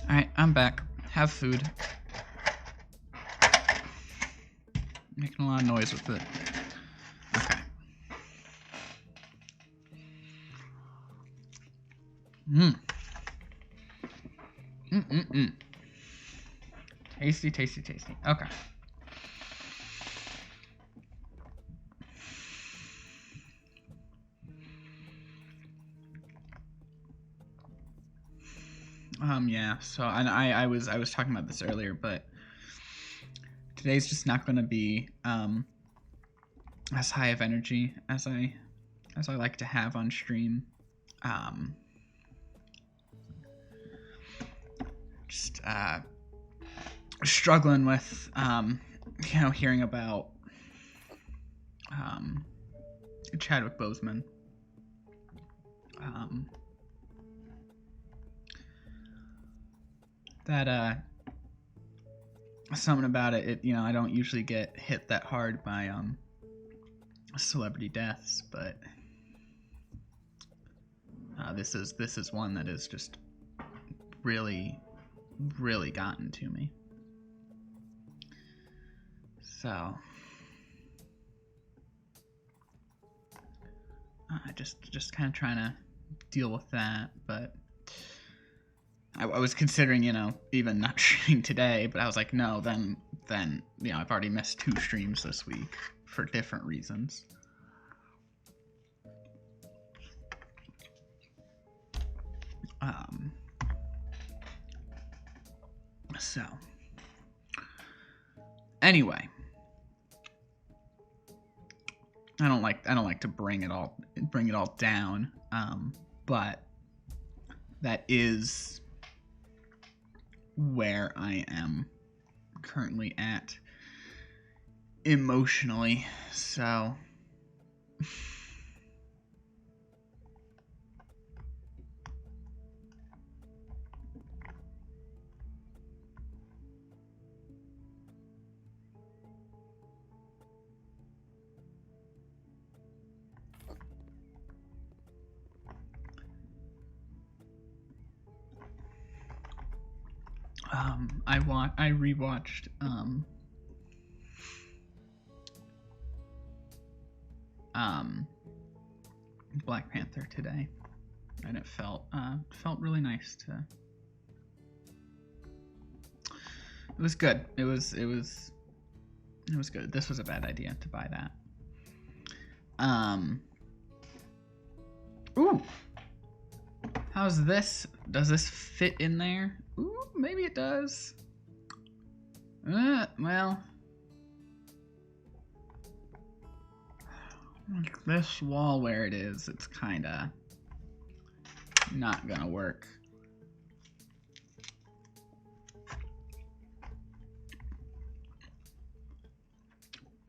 A: Alright, I'm back. Have food. Making a lot of noise with it. Okay. Tasty, tasty, tasty. Okay. Yeah, so and I was talking about this earlier, but today's just not gonna be as high of energy as I like to have on stream. Just struggling with hearing about Chadwick Boseman. That something about it, I don't usually get hit that hard by celebrity deaths, but this is one that is just really gotten to me. So just kind of trying to deal with that, but I was considering, even not streaming today, but I was like, no, then I've already missed 2 streams this week for different reasons. So anyway, I don't like to bring it all down, but that is where I am currently at emotionally. So I rewatched Black Panther today, and it felt really nice to. It was good. It was good. This was a bad idea to buy that. Ooh. How's this? Does this fit in there? Ooh, maybe it does. Well, this wall where it is, it's kinda not gonna work.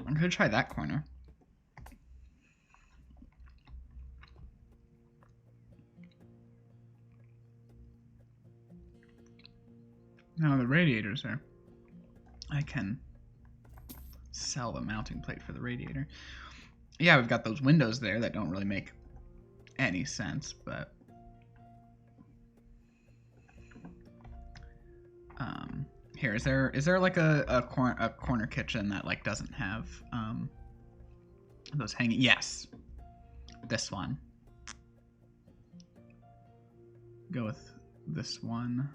A: I'm gonna try that corner. Now the radiator's there. I can sell the mounting plate for the radiator. Yeah, we've got those windows there that don't really make any sense, but here, is there like a corner kitchen that like doesn't have those hanging? Yes, this one. Go with this one.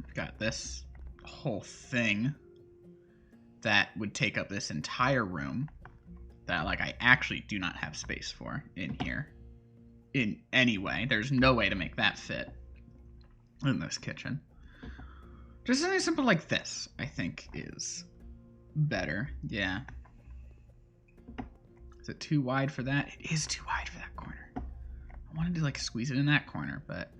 A: We've got this whole thing that would take up this entire room that like I actually do not have space for in here in any way. There's no way to make that fit in this kitchen. Just something simple like this, I think, is better. Yeah. Is it too wide for that? It is too wide for that corner. I wanted to like squeeze it in that corner, but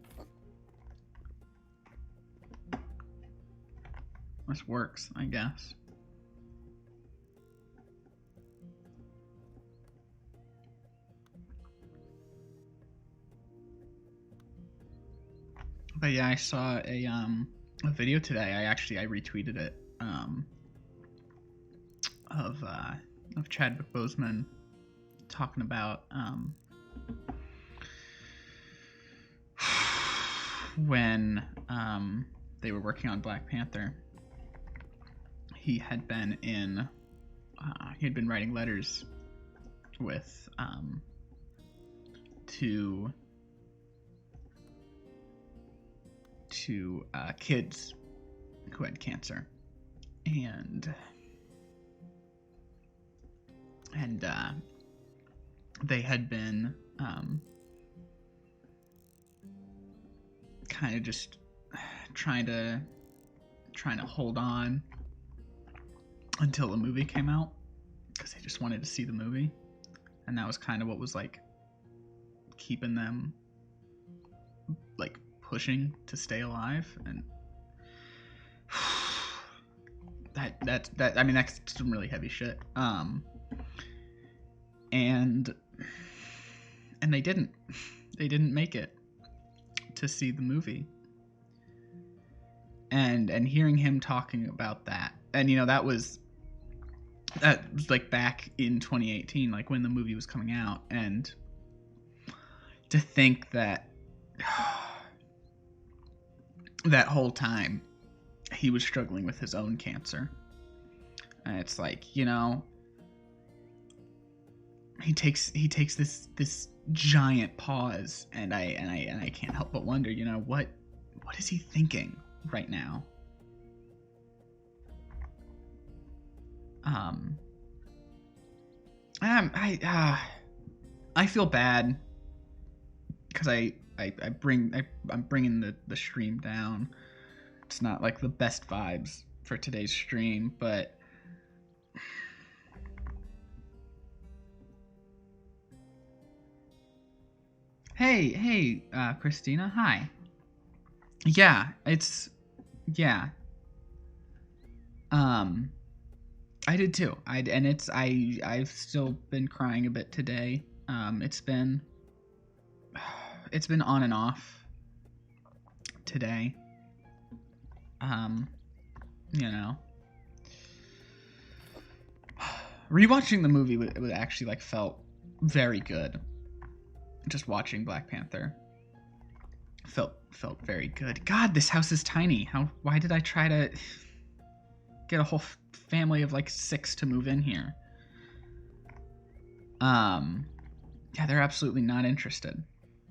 A: this works, I guess. But yeah, I saw a video today. I retweeted it of Chadwick Boseman talking about when they were working on Black Panther. He had been writing letters with to kids who had cancer, and they had been kind of just trying to hold on until the movie came out because they just wanted to see the movie, and that was kind of what was like keeping them like pushing to stay alive. And that I mean, that's some really heavy shit. And they didn't make it to see the movie. And hearing him talking about that, and that was like back in 2018, like when the movie was coming out, and to think that that whole time he was struggling with his own cancer. And it's like, he takes this giant pause, and I can't help but wonder, what is he thinking right now? I feel bad because I'm bringing the stream down. It's not like the best vibes for today's stream, but hey, Christina, hi. Yeah, I did too. I've still been crying a bit today. It's been on and off today. Rewatching the movie it actually like felt very good. Just watching Black Panther felt very good. God, this house is tiny. Why did I try to get a whole family of like 6 to move in here? Yeah, they're absolutely not interested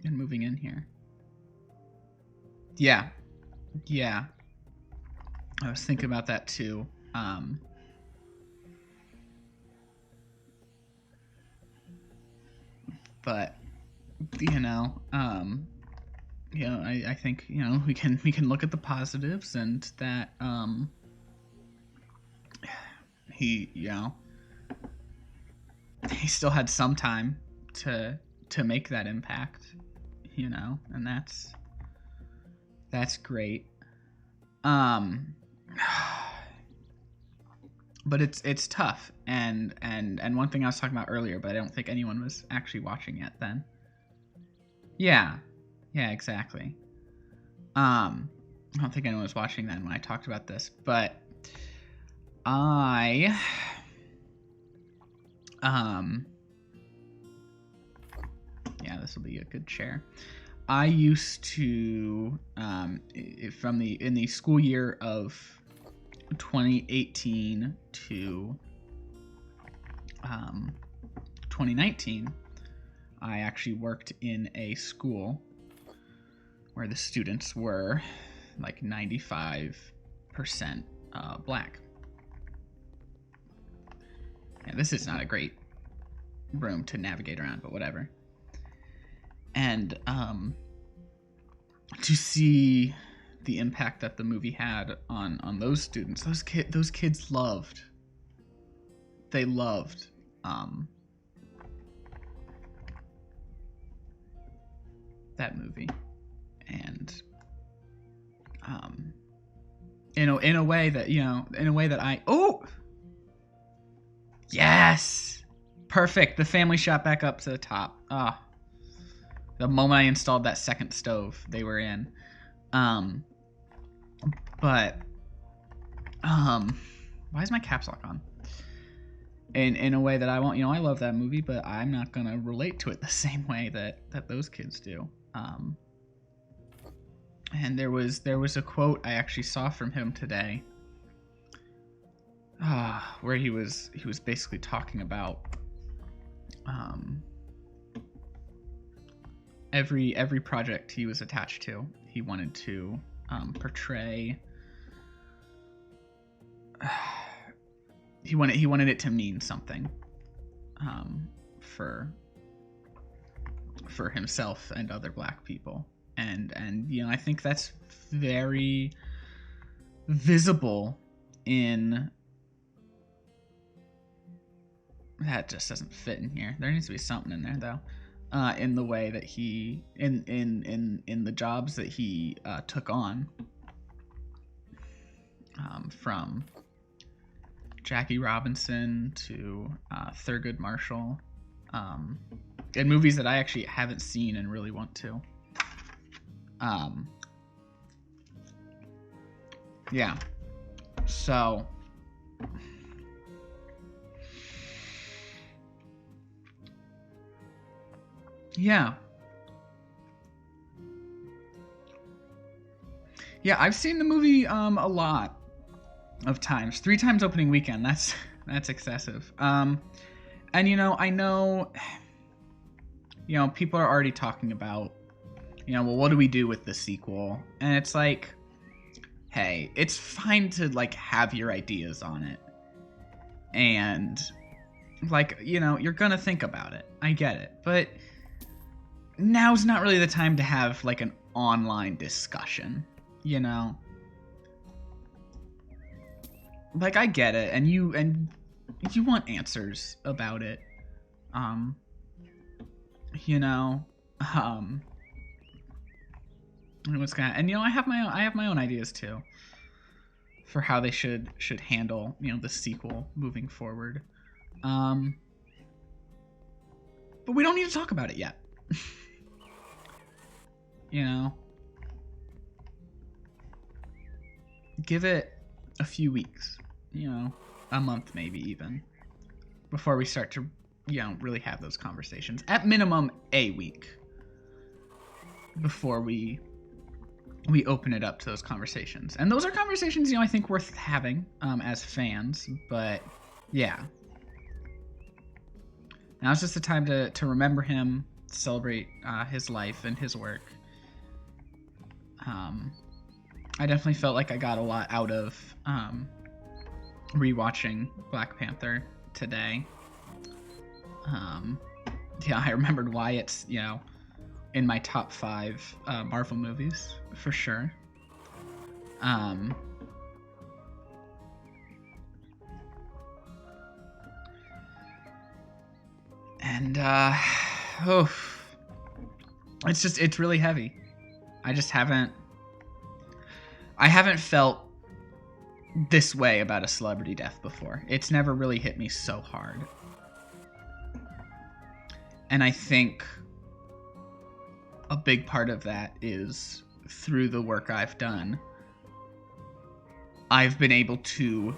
A: in moving in here. Yeah. I was thinking about that too. But I think we can look at the positives, and that he still had some time to make that impact, and that's great. But it's tough, and one thing I was talking about earlier, but I don't think anyone was actually watching yet then. Yeah, exactly. I don't think anyone was watching then when I talked about this, but yeah, this will be a good chair. I used to, in the school year of 2018 to 2019, I actually worked in a school where the students were like 95% black. Yeah, this is not a great room to navigate around, but whatever. And to see the impact that the movie had on those students, those kids loved. They loved that movie, and in a way that yes, perfect. The family shot back up to the top. The moment I installed that second stove, they were in. But why is my caps lock on? In a way that I won't, I love that movie, but I'm not gonna relate to it the same way that those kids do. And there was a quote I actually saw from him today, where he was basically talking about every project he was attached to, he wanted to portray. He wanted it to mean something for himself and other black people, and I think that's very visible in. That just doesn't fit in here. There needs to be something in there though. In the way that he in the jobs that he took on, from Jackie Robinson to Thurgood Marshall, and movies that I actually haven't seen and really want to. Yeah. So yeah. Yeah, I've seen the movie a lot of times. 3 times opening weekend. That's excessive. And I know people are already talking about, well, what do we do with the sequel? And it's like, hey, it's fine to like have your ideas on it. And like, you're gonna think about it. I get it. But now's not really the time to have like an online discussion, Like, I get it, and you want answers about it, what's gonna, and I have my own ideas too for how they should handle the sequel moving forward, but we don't need to talk about it yet. Give it a few weeks, a month maybe even, before we start to, really have those conversations. At minimum, a week before we open it up to those conversations. And those are conversations, I think worth having as fans. But yeah, now's just the time to remember him, celebrate his life and his work. I definitely felt like I got a lot out of rewatching Black Panther today. Yeah, I remembered why it's, in my top 5 Marvel movies, for sure. And it's really heavy. I haven't felt this way about a celebrity death before. It's never really hit me so hard. And I think a big part of that is through the work I've done I've been able to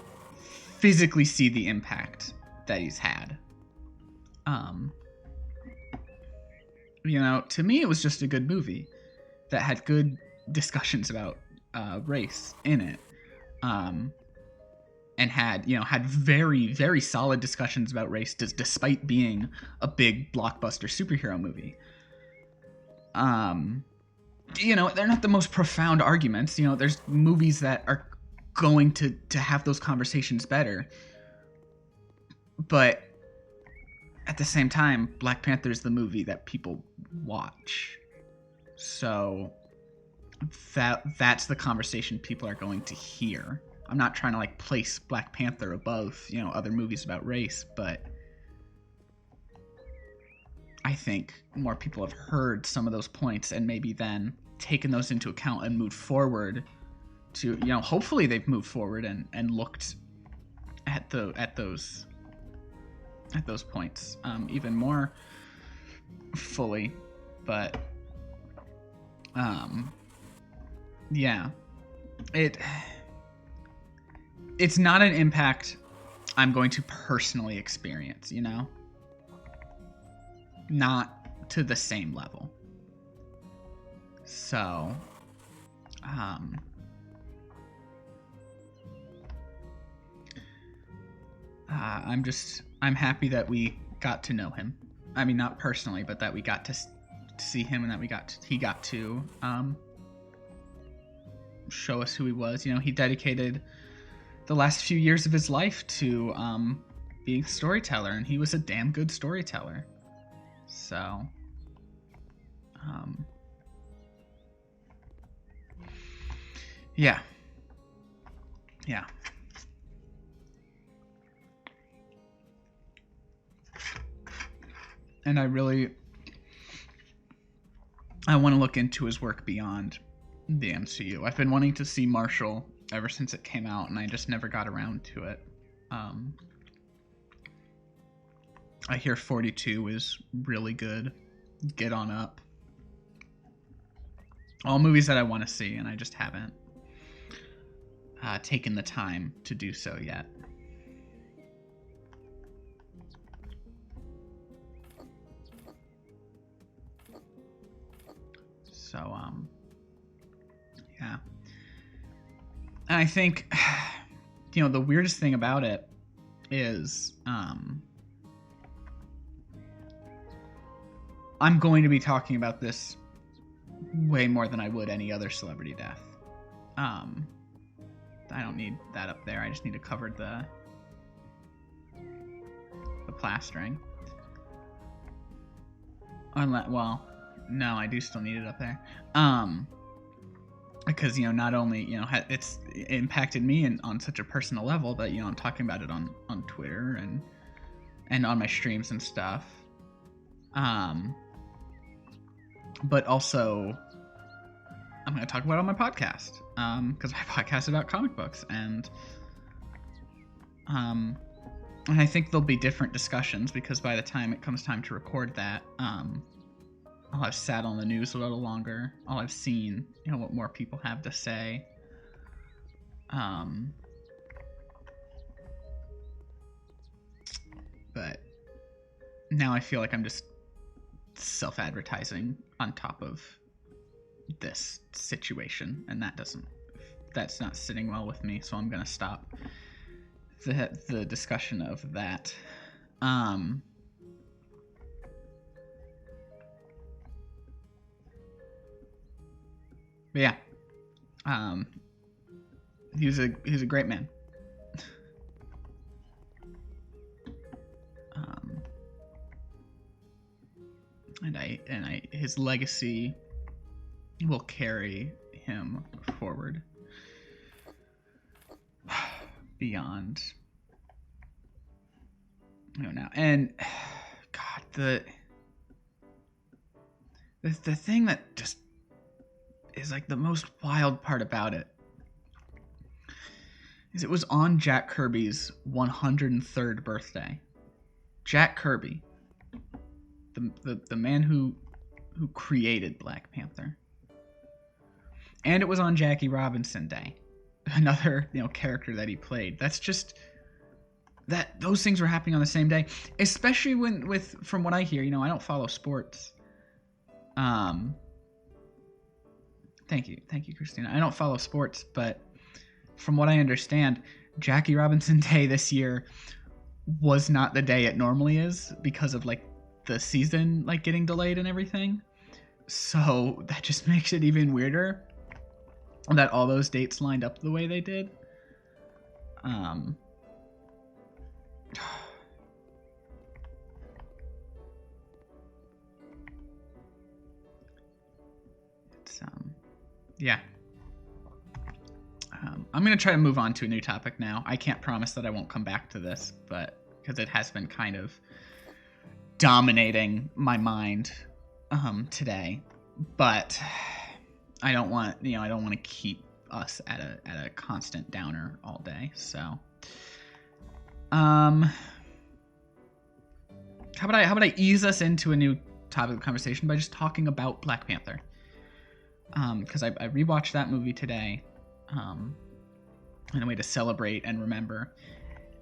A: physically see the impact that he's had. To me, it was just a good movie that had good discussions about race in it, and had very, very solid discussions about race, despite being a big blockbuster superhero movie. They're not the most profound arguments. There's movies that are going to have those conversations better, but at the same time, Black Panther is the movie that people watch. So that's the conversation people are going to hear. I'm not trying to place Black Panther above, other movies about race, but I think more people have heard some of those points and maybe then taken those into account and moved forward to, hopefully they've moved forward and looked at those points even more fully. But it's not an impact I'm going to personally experience, not to the same level. So I'm happy that we got to know him. I mean, not personally, but that we got to see him, and that he got to show us who he was. He dedicated the last few years of his life to being a storyteller, and he was a damn good storyteller. So yeah. And I want to look into his work beyond the MCU. I've been wanting to see Marshall ever since it came out, and I just never got around to it. I hear 42 is really good. Get On Up. All movies that I want to see, and I just haven't taken the time to do so yet. So, yeah. And I think, the weirdest thing about it is, I'm going to be talking about this way more than I would any other celebrity death. I don't need that up there. I just need to cover the plastering. Well, no, I do still need it up there. Because, not only, it's impacted me on such a personal level, but, I'm talking about it on Twitter and on my streams and stuff. But also, I'm going to talk about it on my podcast, because my podcast is about comic books, and I think there'll be different discussions, because by the time it comes time to record that, I'll have sat on the news a little longer. I'll have seen, what more people have to say. But now I feel like I'm just self-advertising on top of this situation, and that's not sitting well with me, so I'm gonna stop the discussion of that. But yeah, he was a great man. And his legacy will carry him forward beyond, now. And God, the thing that just is the most wild part about it is it was on Jack Kirby's 103rd birthday. Jack Kirby, the man who created Black Panther. And it was on Jackie Robinson Day. another character that he played. That's just that those things were happening on the same day, especially from what I hear. I don't follow sports. Thank you, Christina. I don't follow sports, but from what I understand, Jackie Robinson Day this year was not the day it normally is because of like the season like getting delayed and everything. So that just makes it even weirder that all those dates lined up the way they did. It's yeah. I'm gonna try to move on to a new topic now. I can't promise that I won't come back to this, but because it has been kind of dominating my mind today. But I don't want to keep us at a constant downer all day. So how about I ease us into a new topic of conversation by just talking about Black Panther? Because I rewatched that movie today, in a way to celebrate and remember,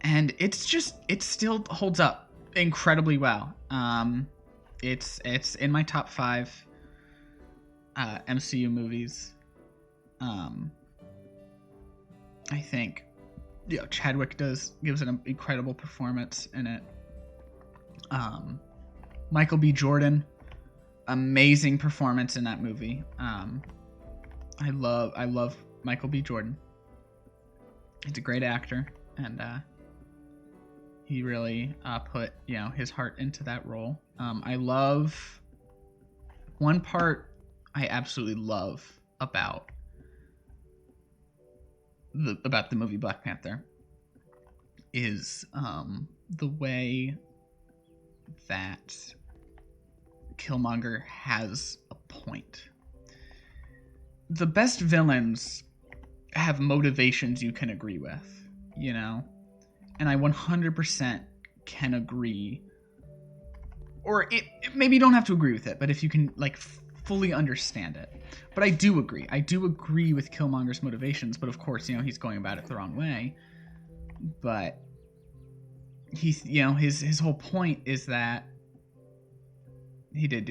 A: and it still holds up incredibly well. It's in my top 5 MCU movies. I think Chadwick gives an incredible performance in it. Michael B. Jordan, amazing performance in that movie. I love Michael B. Jordan. He's a great actor, and he really put his heart into that role. I love one part I absolutely love about the movie Black Panther is the way that Killmonger has a point. The best villains have motivations you can agree with, and I 100% can agree, or maybe you don't have to agree with it, but if you can fully understand it. But I do agree with Killmonger's motivations, but of course he's going about it the wrong way. But he's his whole point is that he did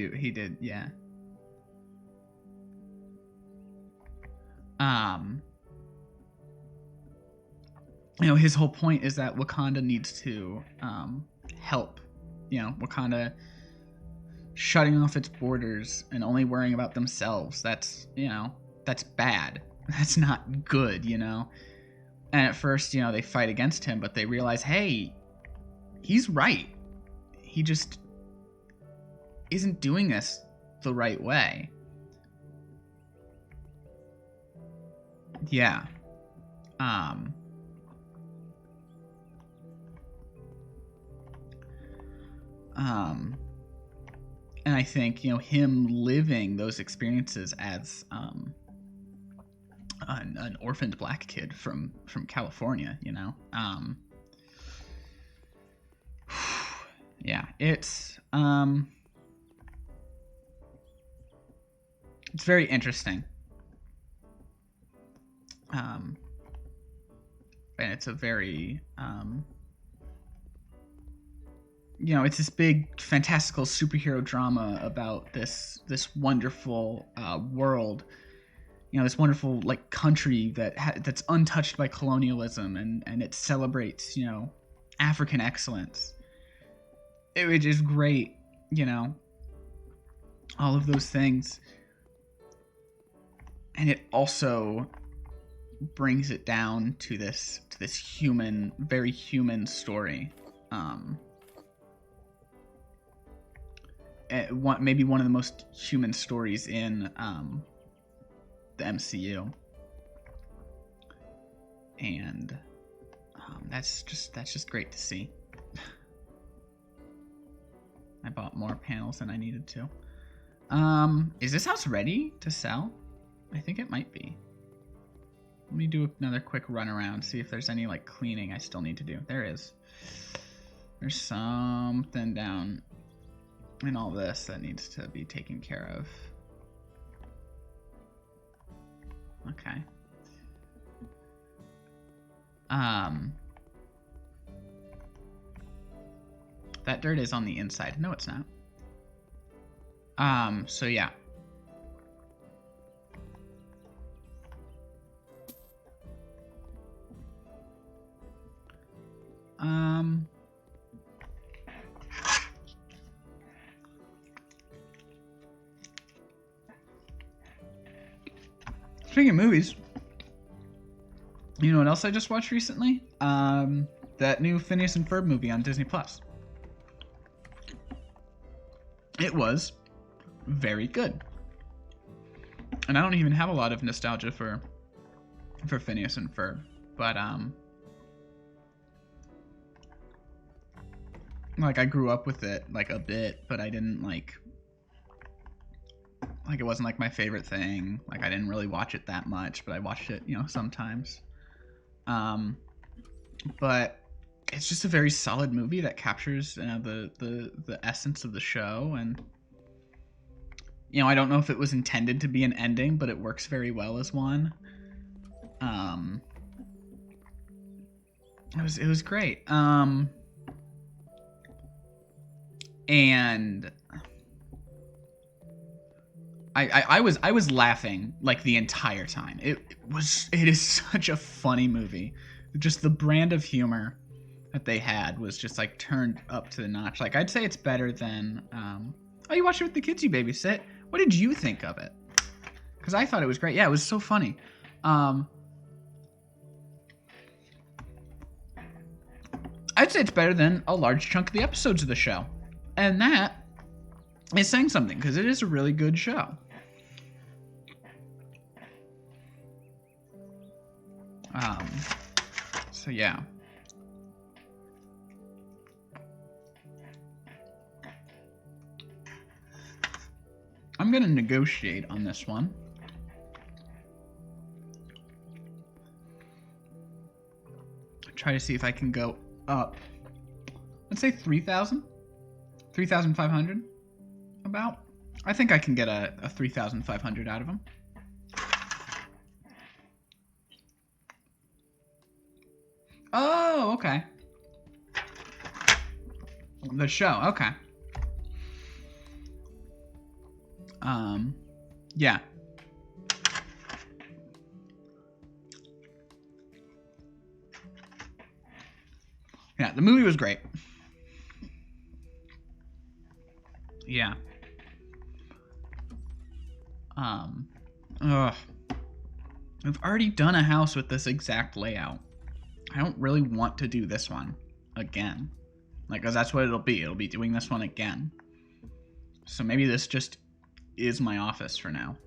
A: his whole point is that Wakanda needs to help. Wakanda shutting off its borders and only worrying about themselves. That's bad. That's not good, And at first, they fight against him, but they realize, hey, he's right. He just isn't doing this the right way. Yeah. And I think, him living those experiences as an orphaned black kid from California, yeah, it's very interesting. And it's a very it's this big fantastical superhero drama about this wonderful world, this wonderful country that's untouched by colonialism, and it celebrates African excellence. It is great, all of those things, and it also brings it down to this human, very human story. Maybe one of the most human stories in the MCU, and that's just great to see. I bought more panels than I needed to. Is this house ready to sell? I think it might be. Let me do another quick run around, see if there's any cleaning I still need to do. There is. There's something down in all this that needs to be taken care of. Okay. That dirt is on the inside. No, it's not. So yeah. Speaking of movies, you know what else I just watched recently? That new Phineas and Ferb movie on Disney Plus. It was very good. And I don't even have a lot of nostalgia for Phineas and Ferb, but like I grew up with it like a bit, but I didn't like it wasn't like my favorite thing. Like I didn't really watch it that much, but I watched it, you know, sometimes. But it's just a very solid movie that captures the essence of the show, and you know, I don't know if it was intended to be an ending, but it works very well as one. It was great. And I was laughing like the entire time. It is such a funny movie. Just the brand of humor that they had was just like turned up to the notch. Like I'd say it's better than oh, you watched it with the kids you babysit. What did you think of it? Because I thought it was great. Yeah, it was so funny. I'd say it's better than a large chunk of the episodes of the show. And that is saying something, because it is a really good show. So yeah. I'm gonna negotiate on this one. Try to see if I can go up. Let's say 3,000? 3,500? About? I think I can get a 3,500 out of them. Oh, okay. The show, okay. Yeah. Yeah, the movie was great. Yeah. I've already done a house with this exact layout. I don't really want to do this one again. Like, cause that's what it'll be. It'll be doing this one again. So maybe this just is my office for now.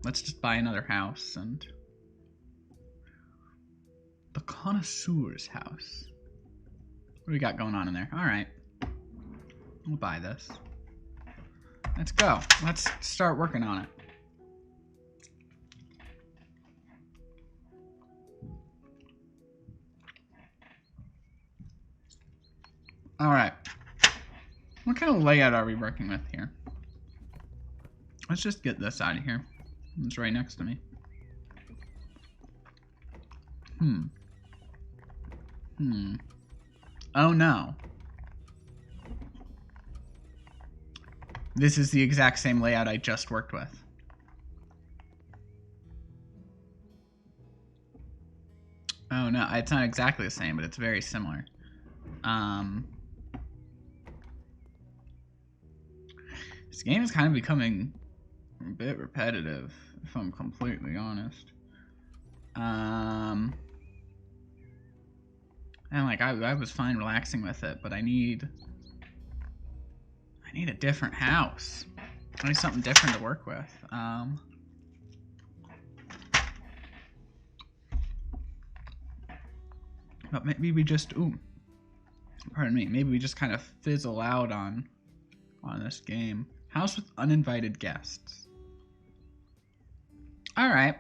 A: Let's just buy another house and the connoisseur's house. What do we got going on in there? All right, we'll buy this. Let's go. Let's start working on it. All right. What kind of layout are we working with here? Let's just get this out of here. It's right next to me. Oh no. This is the exact same layout I just worked with. Oh no, it's not exactly the same, but it's very similar. This game is kind of becoming a bit repetitive, if I'm completely honest. And like I was fine relaxing with it, but I need a different house. I need something different to work with. But maybe we just pardon me. Maybe we just kind of fizzle out on this game. House with uninvited guests. All right,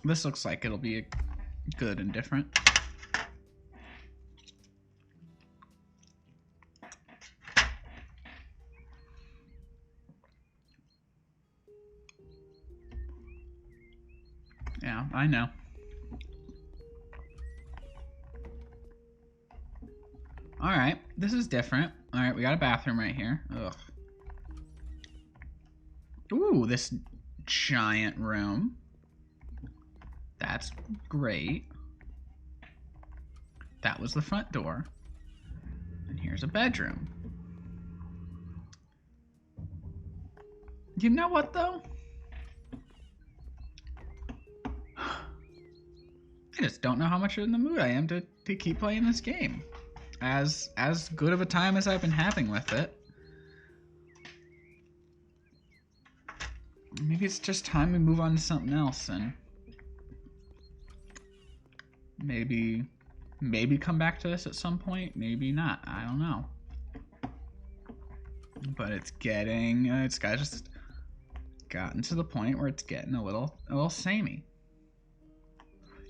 A: this looks like it'll be good and different. Yeah, Yeah, I know. Alright, this is different. Alright, we got a bathroom right here. Ugh. Ooh, this giant room. That's great. That was the front door. And here's a bedroom. You know what, though? I just don't know how much in the mood I am to keep playing this game. As good of a time as I've been having with it. Maybe it's just time we move on to something else and maybe come back to this at some point. Maybe not. I don't know. But it's getting it's just gotten to the point where it's getting a little samey.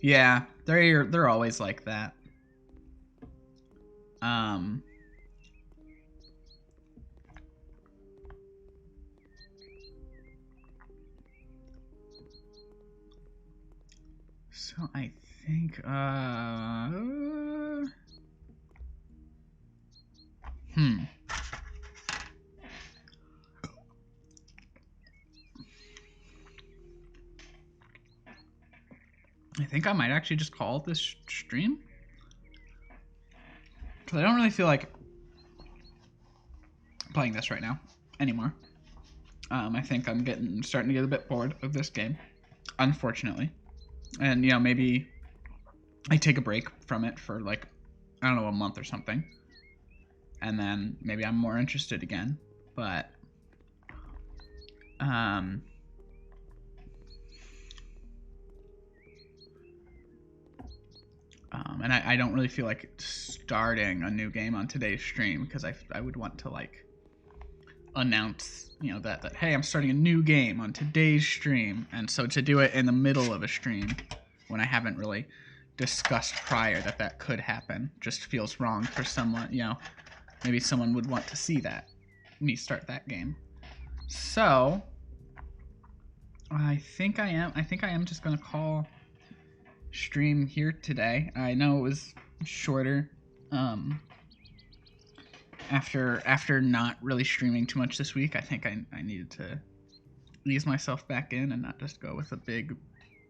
A: Yeah, they're always like that. So I think I think I might actually just call it this stream. Because I don't really feel like playing this right now anymore. I think I'm starting to get a bit bored of this game, unfortunately. And, you know, maybe I take a break from it for, like, I don't know, a month or something. And then maybe I'm more interested again. But, and I don't really feel like starting a new game on today's stream because I would want to, like, announce, you know, that hey, I'm starting a new game on today's stream. And so to do it in the middle of a stream when I haven't really discussed prior that could happen just feels wrong for someone, you know, maybe someone would want to see that, me start that game. So I think I am just going to call stream here today. I know it was shorter after not really streaming too much this week. I think I needed to ease myself back in and not just go with a big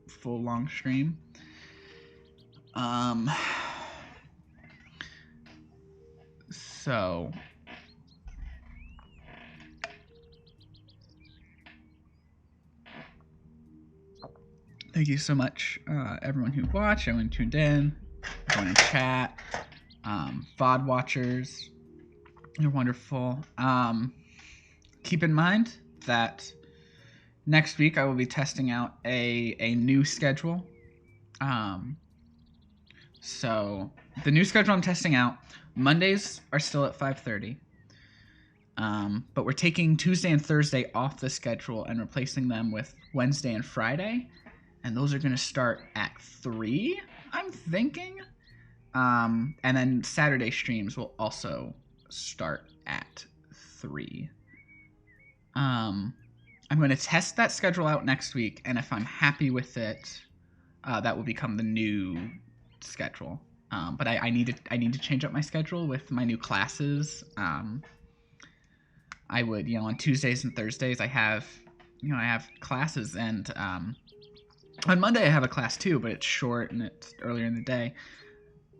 A: full long stream. So thank you so much, everyone who watched, everyone who tuned in, everyone in chat, VOD watchers. You're wonderful. Keep in mind that next week I will be testing out a new schedule. So the new schedule I'm testing out, Mondays are still at 5:30. But we're taking Tuesday and Thursday off the schedule and replacing them with Wednesday and Friday. And those are going to start at 3, I'm thinking. And then Saturday streams will also start at 3. I'm going to test that schedule out next week, and if I'm happy with it, that will become the new schedule. But I need to change up my schedule with my new classes. I would, you know, on Tuesdays and Thursdays I have classes, and on Monday I have a class too, but it's short and it's earlier in the day.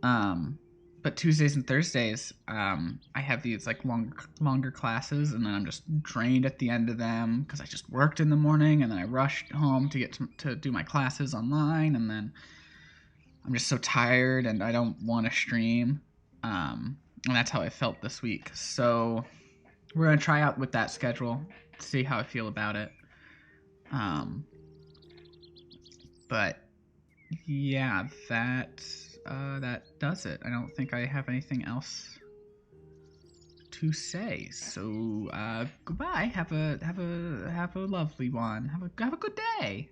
A: But Tuesdays and Thursdays, I have these like longer classes, and then I'm just drained at the end of them because I just worked in the morning, and then I rushed home to get to do my classes online, and then I'm just so tired and I don't want to stream. And that's how I felt this week. So we're gonna try out with that schedule, see how I feel about it. But yeah, that does it. I don't think I have anything else to say. So goodbye. Have a lovely one. Have a good day,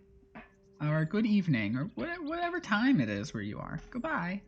A: or a good evening, or whatever time it is where you are. Goodbye.